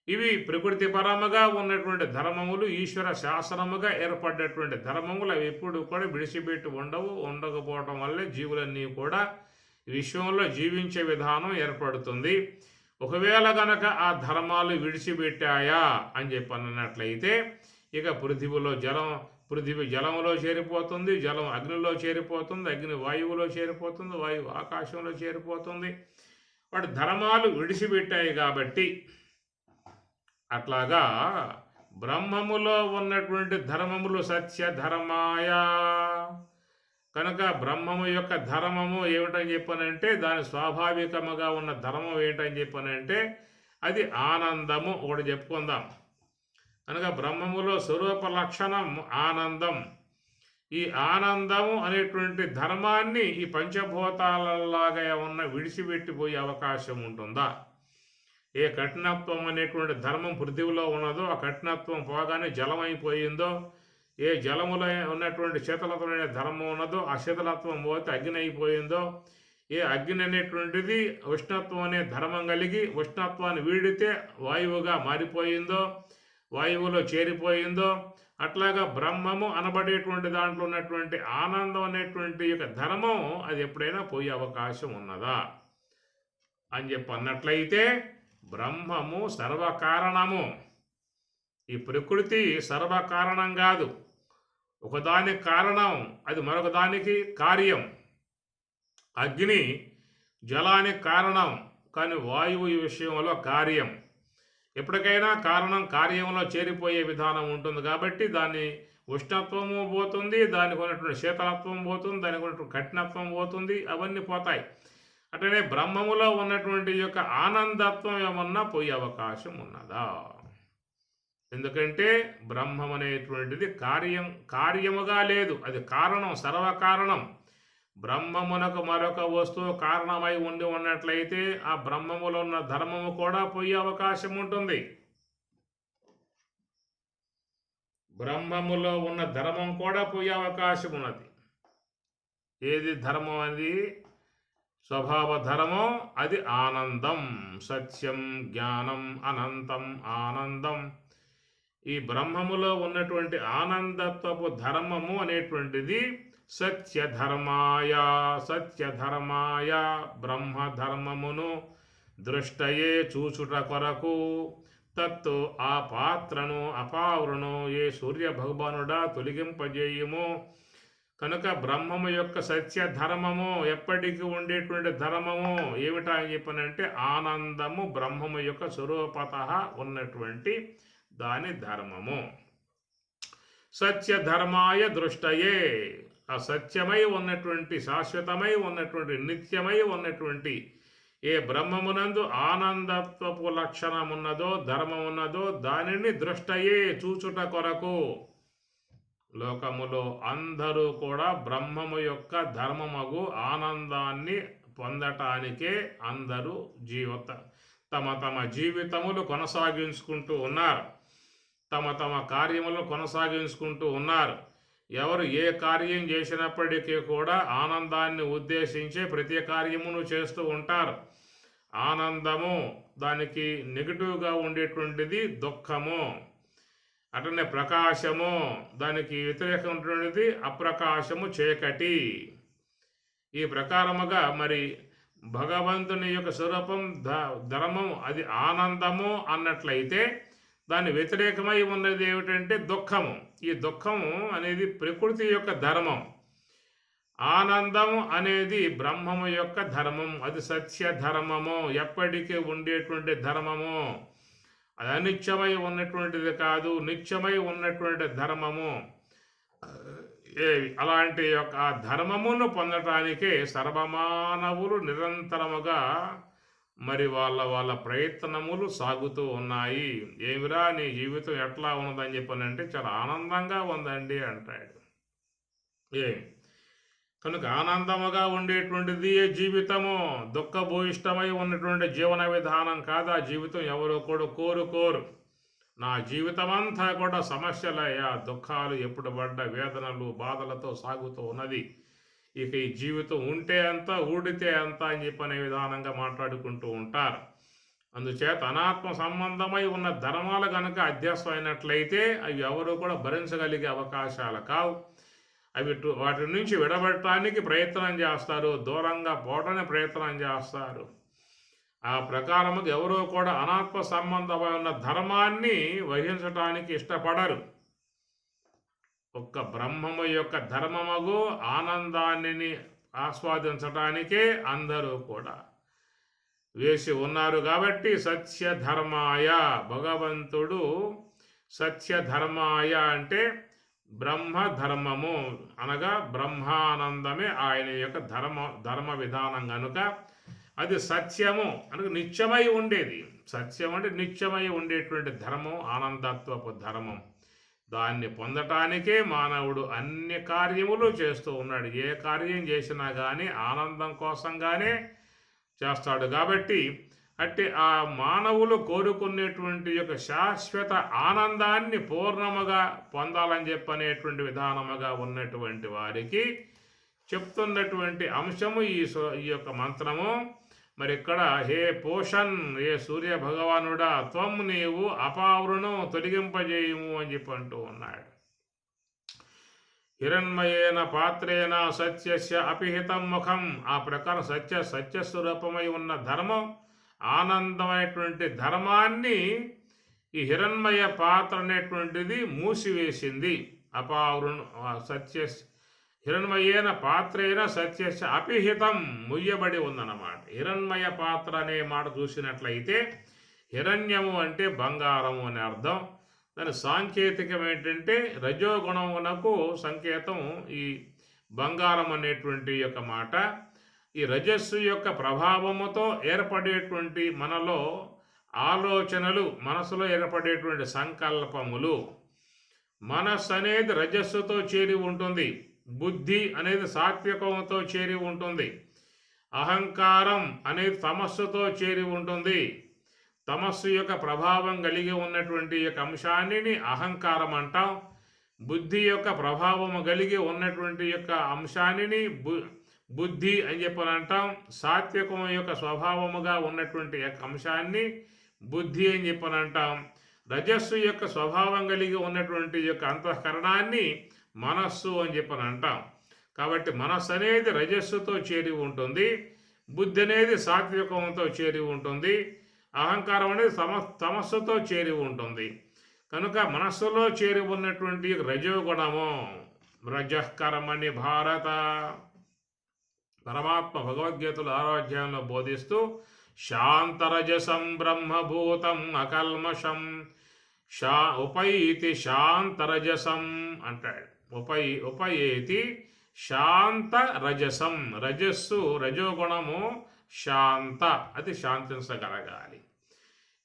ఇవి ప్రకృతి పరముగా ఉన్నటువంటి ధర్మములు, ఈశ్వర శాసనముగా ఏర్పడ్డటువంటి ధర్మములు. అవి ఎప్పుడు కూడా విడిచిపెట్టి ఉండకపోవడం వల్లే జీవులన్నీ కూడా విశ్వంలో జీవించే విధానం ఏర్పడుతుంది. ఒకవేళ గనక ఆ ధర్మాలు విడిచిపెట్టాయా అని చెప్పన్నట్లయితే ఇక పృథివీ జలంలో చేరిపోతుంది, జలం అగ్నిలో చేరిపోతుంది, అగ్ని వాయువులో చేరిపోతుంది, వాయువు ఆకాశంలో చేరిపోతుంది. వాటి ధర్మాలు విడిచిపెట్టాయి కాబట్టి అట్లాగా బ్రహ్మములో ఉన్నటువంటి ధర్మములు సత్య ధర్మాయ కనుక బ్రహ్మము యొక్క ధర్మము ఏమిటని చెప్పనంటే దాని స్వాభావికముగా ఉన్న ధర్మం ఏంటని చెప్పనంటే అది ఆనందము. ఒకటి చెప్పుకుందాం. కనుక బ్రహ్మములో స్వరూప లక్షణం ఆనందం. ఈ ఆనందము అనేటువంటి ధర్మాన్ని ఈ పంచభూతాలలాగా ఏమన్నా విడిచిపెట్టిపోయే అవకాశం ఉంటుందా? ఏ కఠినత్వం అనేటువంటి ధర్మం పృథివిలో ఉన్నదో ఆ కఠినత్వం పోగానే జలమైపోయిందో, ఏ జలములో ఉన్నటువంటి శీతలత్వమైన ధర్మం ఉన్నదో ఆ శీతలత్వం పోతే అగ్ని అయిపోయిందో, ఏ అగ్ని అనేటువంటిది ఉష్ణత్వం అనే ధర్మం కలిగి ఉష్ణత్వాన్ని వీడితే వాయువుగా మారిపోయిందో, వాయువులో చేరిపోయిందో, అట్లాగా బ్రహ్మము అనబడేటువంటి దాంట్లో ఉన్నటువంటి ఆనందం అనేటువంటి యొక్క ధర్మం అది ఎప్పుడైనా పోయే అవకాశం ఉన్నదా అని చెప్పి అన్నట్లయితే బ్రహ్మము సర్వకారణము. ఈ ప్రకృతి సర్వకారణం కాదు, ఒకదానికి కారణం, అది మరొక దానికి కార్యం. అగ్ని జలానికి కారణం, కానీ వాయువు ఈ విషయంలో కార్యం. ఎప్పటికైనా కారణం కార్యంలో చేరిపోయే విధానం ఉంటుంది కాబట్టి దాని ఉష్ణత్వము పోతుంది, దానికి ఉన్నటువంటి శీతలత్వం పోతుంది, దానికి ఉన్నటువంటి కఠినత్వం పోతుంది, అవన్నీ పోతాయి. అట్లనే బ్రహ్మములో ఉన్నటువంటి యొక్క ఆనందత్వం ఏమన్నా పోయే అవకాశం ఉన్నదా? ఎందుకంటే బ్రహ్మం అనేటువంటిది కార్యముగా లేదు, అది కారణం, సర్వకారణం. బ్రహ్మమునకు మరొక వస్తువు కారణమై ఉన్నట్లయితే ఆ బ్రహ్మములో ఉన్న ధర్మము కూడా పోయే అవకాశం ఉంటుంది. బ్రహ్మములో ఉన్న ధర్మం కూడా పోయే అవకాశం ఉన్నది. ఏది ధర్మం? అది స్వభావ ధర్మం, అది ఆనందం. సత్యం, జ్ఞానం, అనంతం, ఆనందం. ఈ బ్రహ్మములో ఉన్నటువంటి ఆనందత్వపు ధర్మము అనేటువంటిది సత్యధర్మాయ. సత్యధర్మాయ బ్రహ్మధర్మమును దృష్టయే చూచుట కొరకు తత్తు ఆ పాత్రను అపావృను ఏ సూర్య భగవానుడా తొలగింపజేయుము. కనుక బ్రహ్మము యొక్క సత్యధర్మము ఎప్పటికీ ఉండేటువంటి ధర్మము ఏమిటా అని చెప్పనంటే ఆనందము, బ్రహ్మము యొక్క స్వరూపత ఉన్నటువంటి దాని ధర్మము. సత్యధర్మాయ దృష్టయే, ఆ సత్యమై ఉన్నటువంటి, శాశ్వతమై ఉన్నటువంటి, నిత్యమై ఉన్నటువంటి ఏ బ్రహ్మమునందు ఆనందత్వపు లక్షణం ఉన్నదో, ధర్మం ఉన్నదో దానిని దృష్టయే చూచుట కొరకు. లోకములో అందరూ కూడా బ్రహ్మము యొక్క ధర్మమగు ఆనందాన్ని పొందటానికే అందరూ తమ తమ జీవితములు కొనసాగించుకుంటూ ఉన్నారు, తమ తమ కార్యములు కొనసాగించుకుంటూ ఉన్నారు. ఎవరు ఏ కార్యం చేసినప్పటికీ కూడా ఆనందాన్ని ఉద్దేశించే ప్రతి కార్యమును చేస్తూ ఉంటారు. ఆనందము దానికి నెగిటివ్గా ఉండేటువంటిది దుఃఖము. అట్లనే ప్రకాశము దానికి వ్యతిరేకమైనటువంటిది అప్రకాశము, చీకటి. ఈ ప్రకారముగా మరి భగవంతుని యొక్క స్వరూపం ధర్మం అది ఆనందము అన్నట్లయితే దాని వ్యతిరేకమై ఉన్నది ఏమిటంటే దుఃఖము. ఈ దుఃఖము అనేది ప్రకృతి యొక్క ధర్మం. ఆనందము అనేది బ్రహ్మము యొక్క ధర్మం, అది సత్య ధర్మము, ఎప్పటికీ ఉండేటువంటి ధర్మము. అది అనిత్యమై ఉన్నటువంటిది కాదు, నిత్యమై ఉన్నటువంటి ధర్మము. అలాంటి యొక్క ఆ ధర్మమును పొందటానికే సర్వమానవులు నిరంతరముగా మరి వాళ్ళ ప్రయత్నములు సాగుతూ ఉన్నాయి. ఏమిరా నీ జీవితం ఎట్లా ఉన్నదని చెప్పనంటే చాలా ఆనందంగా ఉందండి అంటాడు. కనుక ఆనందముగా ఉండేటువంటిది జీవితము. దుఃఖభూయిష్టమై ఉన్నటువంటి జీవన విధానం కాదు ఆ జీవితం. ఎవరో కూడా కోరుకోరు. నా జీవితమంతా కూడా సమస్యలయ్యా, దుఃఖాలు ఎప్పుడు పడ్డ వేదనలు బాధలతో సాగుతూ ఉన్నది. ఇక ఈ జీవితం ఉంటే అంత ఊడితే అంత అని చెప్పనే విధానంగా మాట్లాడుకుంటూ ఉంటారు. అందుచేత అనాత్మ సంబంధమై ఉన్న ధర్మాలు కనుక అధ్యస్థమైనట్లయితే అవి ఎవరు కూడా భరించగలిగే అవకాశాలు కావు. అవి వాటి నుంచి విడబడటానికి ప్రయత్నం చేస్తారు, దూరంగా పోవడానికి ప్రయత్నం చేస్తారు. ఆ ప్రకారము ఎవరో కూడా అనాత్మ సంబంధమై ఉన్న ధర్మాన్ని వహించటానికి ఇష్టపడరు. ఒక్క బ్రహ్మము యొక్క ధర్మముగు ఆనందాన్ని ఆస్వాదించటానికే అందరూ కూడా వేసి ఉన్నారు. కాబట్టి సత్యధర్మాయ, భగవంతుడు సత్యధర్మాయ అంటే బ్రహ్మధర్మము అనగా బ్రహ్మానందమే ఆయన యొక్క ధర్మ విధానం కనుక అది సత్యము అనగా నిత్యమై ఉండేది. సత్యం అంటే నిత్యమై ఉండేటువంటి ధర్మం, ఆనందత్వపు ధర్మం. దాన్ని పొందటానికే మానవుడు అన్ని కార్యములు చేస్తూ ఉన్నాడు. ఏ కార్యం చేసినా కానీ ఆనందం కోసంగానే చేస్తాడు. కాబట్టి అట్టి ఆ మానవులు కోరుకునేటువంటి యొక్క శాశ్వత ఆనందాన్ని పూర్ణముగా పొందాలని చెప్పనేటువంటి విధానముగా ఉన్నటువంటి వారికి చెప్తున్నటువంటి అంశము ఈ యొక్క మంత్రము. మరి ఇక్కడ హే పోషన్, హే సూర్య భగవానుడా, త్వం నీవు అపావృను తొలగింపజేయము అని చెప్పి అంటూ ఉన్నాడు. హిరణ్మయేన పాత్రేన సత్యస్య అపిహితం ముఖం. ఆ ప్రకారం సత్యస్వరూపమై ఉన్న ధర్మం, ఆనందమైనటువంటి ధర్మాన్ని ఈ హిరణ్మయ పాత్ర అనేటువంటిది మూసివేసింది. అపావృను హిరణ్మయేన పాత్రేన సత్యస్య అపిహితం, ముయ్యబడి ఉందన్నమాట. హిరణ్మయ పాత్ర అనే మాట చూసినట్లయితే హిరణ్యము అంటే బంగారము అని అర్థం. దాని సాంకేతికం ఏంటంటే రజోగుణమునకు సంకేతం ఈ బంగారం అనేటువంటి యొక్క మాట. ఈ రజస్సు యొక్క ప్రభావముతో ఏర్పడేటువంటి మనలో ఆలోచనలు, మనసులో ఏర్పడేటువంటి సంకల్పములు. మనస్సు అనేది రజస్సుతో చేరి ఉంటుంది, బుద్ధి అనేది సాత్వికంతో చేరి ఉంటుంది, అహంకారం అనేది తమస్సుతో చేరి ఉంటుంది. తమస్సు యొక్క ప్రభావం కలిగి ఉన్నటువంటి యొక్క అంశాన్ని అహంకారం అంటాం. బుద్ధి యొక్క ప్రభావము కలిగి ఉన్నటువంటి యొక్క అంశాన్ని బుద్ధి అని చెప్పని అంటాం. సాత్వికం యొక్క స్వభావముగా ఉన్నటువంటి యొక్క అంశాన్ని బుద్ధి అని చెప్పని అంటాం. రజస్సు యొక్క స్వభావం కలిగి ఉన్నటువంటి యొక్క అంతఃకరణాన్ని మనస్సు అని చెప్పని అంటాం. కాబట్టి మనస్సు అనేది రజస్సుతో చేరి ఉంటుంది, బుద్ధి అనేది సాత్వికంతో చేరి ఉంటుంది, అహంకారం అనేది తమస్సుతో చేరి ఉంటుంది. కనుక మనస్సులో చేరి ఉన్నటువంటి రజోగుణము, రజకర్మణి భారత, పరమాత్మ భగవద్గీతలు 6వ అధ్యాయంలో బోధిస్తూ శాంతరజసం బ్రహ్మభూతం అకల్మషం ఉపైతి శాంతరజసం అంటాడు. ఉపయేతి శాంత రజసం, రజస్సు రజోగుణము శాంత, అది శాంతించగలగాలి.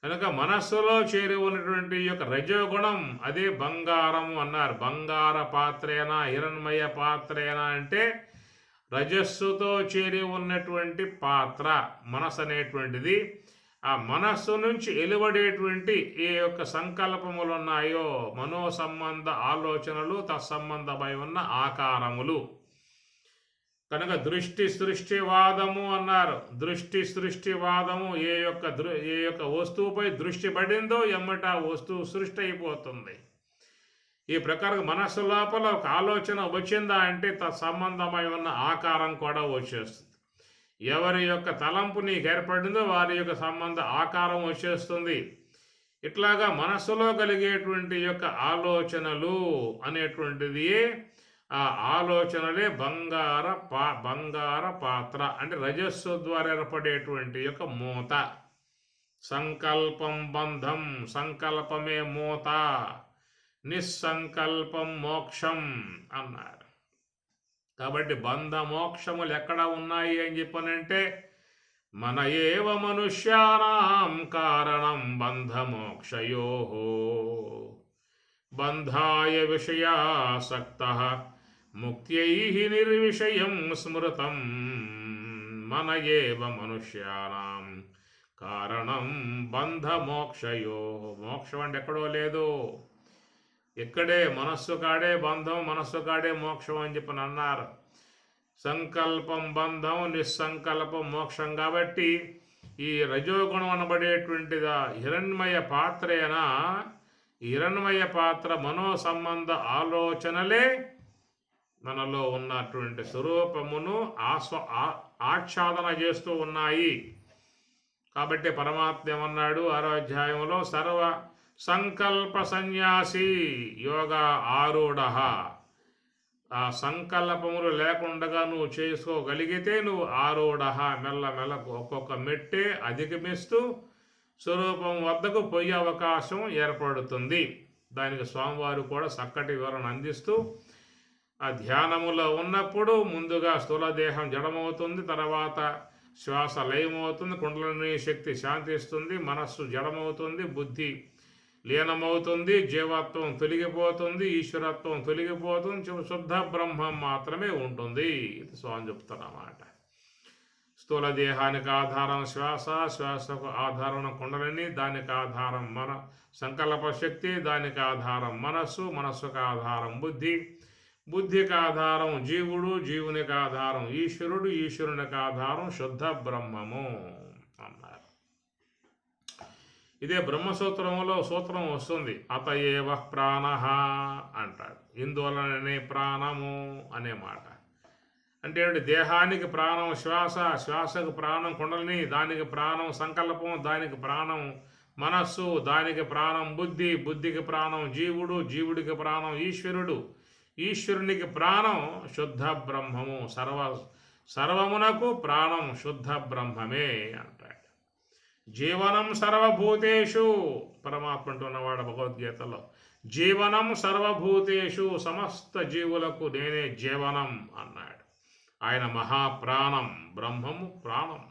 కనుక మనస్సులో చేరి ఉన్నటువంటి యొక్క రజోగుణం అదే బంగారము అన్నారు. బంగార పాత్రేనా హిరణ్మయ పాత్రేనా అంటే రజస్సుతో చేరి ఉన్నటువంటి పాత్ర మనస్సు అనేటువంటిది. ఆ మనస్సు నుంచి వెలువడేటువంటి ఏ యొక్క సంకల్పములు ఉన్నాయో, మనో సంబంధ ఆలోచనలు, తత్సంబంధమై ఉన్న ఆకారములు. కనుక దృష్టి సృష్టివాదము అన్నారు. దృష్టి సృష్టివాదము, ఏ యొక్క వస్తువుపై దృష్టి పడిందో ఎమ్మట వస్తువు సృష్టి అయిపోతుంది. ఈ ప్రకారం మనస్సు లోపల ఒక ఆలోచన వచ్చిందా అంటే తత్సంబంధమై ఉన్న ఆకారం కూడా వచ్చేస్తుంది. ఎవరి యొక్క తలంపు నీకు ఏర్పడిందో వారి యొక్క సంబంధ ఆకారం వచ్చేస్తుంది. ఇట్లాగా మనస్సులో కలిగేటువంటి యొక్క ఆలోచనలు అనేటువంటిది, ఆ ఆలోచనలే బంగార పాత్ర అంటే రజస్సు ద్వారా ఏర్పడేటువంటి యొక్క మూత. సంకల్పం బంధం, సంకల్పమే మూత, నిస్సంకల్పం మోక్షం అన్నారు. కాబట్టి బంధ మోక్షములు ఎక్కడ ఉన్నాయి అని చెప్పనంటే మన ఏవ మనుష్యానాం కారణం బంధమోక్షయోః బంధాయ విషయాసక్తః ముక్త్యై నిర్విషయం స్మృతం మన ఏవ మనుష్యానాం కారణం బంధమోక్షయో. మోక్షం అంటే ఎక్కడో లేదు, ఇక్కడే మనస్సు కాడే బంధం, మనస్సు కాడే మోక్షం అని చెప్పని అన్నారు. సంకల్పం బంధం, నిస్సంకల్పం మోక్షం. కాబట్టి ఈ రజోగుణం అనబడేటువంటిదా హిరణ్మయ పాత్రేనా, హిరణ్మయ పాత్ర మనో సంబంధ ఆలోచనలే మనలో ఉన్నటువంటి స్వరూపమును ఆచ్ఛాదన చేస్తూ ఉన్నాయి. కాబట్టి పరమాత్మ ఏమన్నాడు 6వ అధ్యాయంలో, సర్వ సంకల్ప సన్యాసి యోగ ఆరూఢ. ఆ సంకల్పములు లేకుండా నువ్వు చేసుకోగలిగితే నువ్వు ఆరూఢ, మెల్ల ఒక్కొక్క మెట్టే అధిగమిస్తూ స్వరూపం వద్దకు పోయే అవకాశం ఏర్పడుతుంది. దానికి స్వామివారు కూడా చక్కటి వివరణ అందిస్తూ, ఆ ధ్యానములో ఉన్నప్పుడు ముందుగా స్థూలదేహం జడమవుతుంది, తర్వాత శ్వాస లయమవుతుంది, కుండలిని శక్తి శాంతిస్తుంది, మనస్సు జడమవుతుంది, బుద్ధి లీనమవుతుంది, జీవత్వం తొలగిపోతుంది, ఈశ్వరత్వం తొలగిపోతుంది, శుద్ధ బ్రహ్మం మాత్రమే ఉంటుంది. ఇది స్వామి చెప్తున్నమాట. స్థూల దేహానికి ఆధారం శ్వాస, శ్వాసకు ఆధారం కుండలిని, దానికి ఆధారం మన సంకల్ప శక్తి, దానికి ఆధారం మనస్సు, మనస్సుకు ఆధారం బుద్ధి, బుద్ధికి ఆధారం జీవుడు, జీవునికి ఆధారం ఈశ్వరుడు, ఈశ్వరునికి ఆధారం శుద్ధ బ్రహ్మము అన్నారు. ఇదే బ్రహ్మసూత్రంలో సూత్రం వస్తుంది, అతయేవ ప్రాణ అంటాడు. ఇందువలననే ప్రాణము అనే మాట. అంటే దేహానికి ప్రాణం శ్వాస, శ్వాసకు ప్రాణం కుండలిని, దానికి ప్రాణం సంకల్పం, దానికి ప్రాణం మనస్సు, దానికి ప్రాణం బుద్ధి, బుద్ధికి ప్రాణం జీవుడు, జీవుడికి ప్రాణం ఈశ్వరుడు, ఈశ్వరునికి ప్రాణం శుద్ధ బ్రహ్మము. సర్వమునకు ప్రాణం శుద్ధ బ్రహ్మమే అంటాడు. జీవనం సర్వభూతేషు, పరమాత్మ అంటున్నవాడు భగవద్గీతలో, జీవనం సర్వభూతేషు, సమస్త జీవులకు నేనే జీవనం అన్నాడు. ఆయన మహాప్రాణం, బ్రహ్మము ప్రాణం.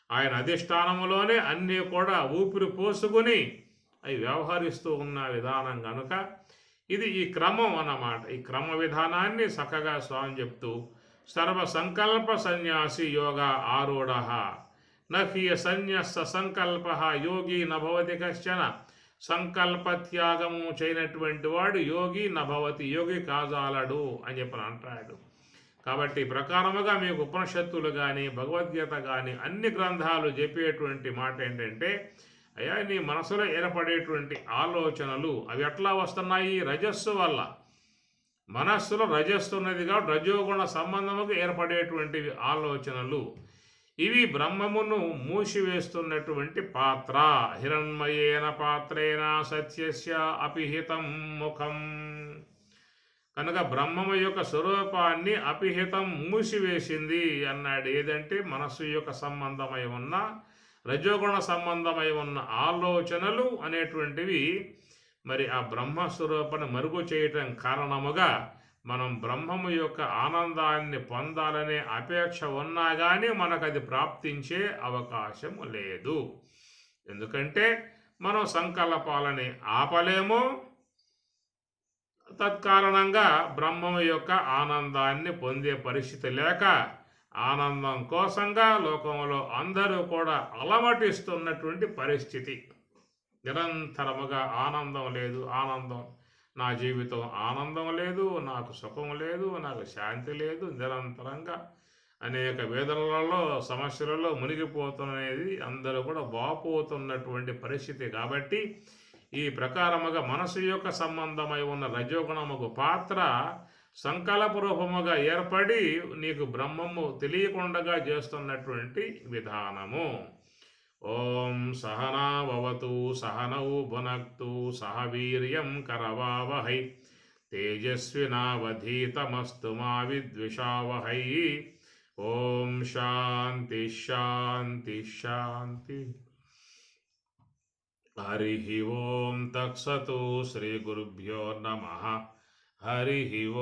ఆయన అధిష్టానములోనే అన్నీ కూడా ఊపిరి పోసుకుని అవి వ్యవహరిస్తూ ఉన్న విధానం కనుక ఇది ఈ క్రమం అన్నమాట. ఈ క్రమ విధానాన్ని చక్కగా స్వామి చెప్తూ, సర్వ సంకల్ప సన్యాసి యోగ ఆరూఢ నహ్య సన్యస్త సంకల్ప యోగి నభవతి కశ్చన. సంకల్పత్యాగము చేయనటువంటి వాడు యోగి నభవతి, యోగి కాజాలడు అని చెప్పని అంటాడు. కాబట్టి ప్రకారముగా మీకు ఉపనిషత్తులు కానీ భగవద్గీత కానీ అన్ని గ్రంథాలు చెప్పేటువంటి మాట ఏంటంటే, అయ్యా నీ మనసులో ఏర్పడేటువంటి ఆలోచనలు అవి ఎట్లా వస్తున్నాయి? రజస్సు వల్ల. మనస్సులో రజస్సు ఉన్నది కాబట్టి రజోగుణ సంబంధముగా ఏర్పడేటువంటివి ఆలోచనలు. ఇవి బ్రహ్మమును మూసివేస్తున్నటువంటి పాత్ర. హిరణ్మయేన పాత్రేణ సత్యస్య అపిహితం ముఖం. కనుక బ్రహ్మము యొక్క స్వరూపాన్ని అపిహితం మూసివేసింది అన్నాడు. ఏదంటే మనస్సు యొక్క సంబంధమై ఉన్న రజోగుణ సంబంధమై ఉన్న ఆలోచనలు అనేటువంటివి మరి ఆ బ్రహ్మస్వరూపాన్ని మరుగు చేయటం కారణముగా మనం బ్రహ్మము యొక్క ఆనందాన్ని పొందాలనే అపేక్ష ఉన్నా కానీ మనకు అది ప్రాప్తించే అవకాశం లేదు. ఎందుకంటే మనం సంకల్పాలని ఆపలేము, తత్కారణంగా బ్రహ్మము యొక్క ఆనందాన్ని పొందే పరిస్థితి లేక ఆనందం కోసంగా లోకంలో అందరూ కూడా అలమటిస్తున్నటువంటి పరిస్థితి. నిరంతరముగా ఆనందం లేదు, ఆనందం, నా జీవితం ఆనందం లేదు, నాకు సుఖం లేదు, నాకు శాంతి లేదు, నిరంతరంగా అనేక వేదనలలో సమస్యలలో మునిగిపోతున్నది అందరూ కూడా వాపోతున్నటువంటి పరిస్థితి. కాబట్టి ఈ ప్రకారముగా మనసు యొక్క సంబంధమై ఉన్న రజోగుణముకు పాత్ర సంకల్ప రూపముగా ఏర్పడి నీకు బ్రహ్మము తెలియకుండా చేస్తున్నటువంటి విధానము. ఓం సహనావతు సహనౌ భునక్తు సహ వీర్యం కరవావహై తేజస్వినావధీతమస్తు మా విద్విషావహై. ఓం శాంతి శాంతి శాంతి. హరి ఓం తత్సతు. శ్రీ గురుభ్యో నమః. హరి ఓం.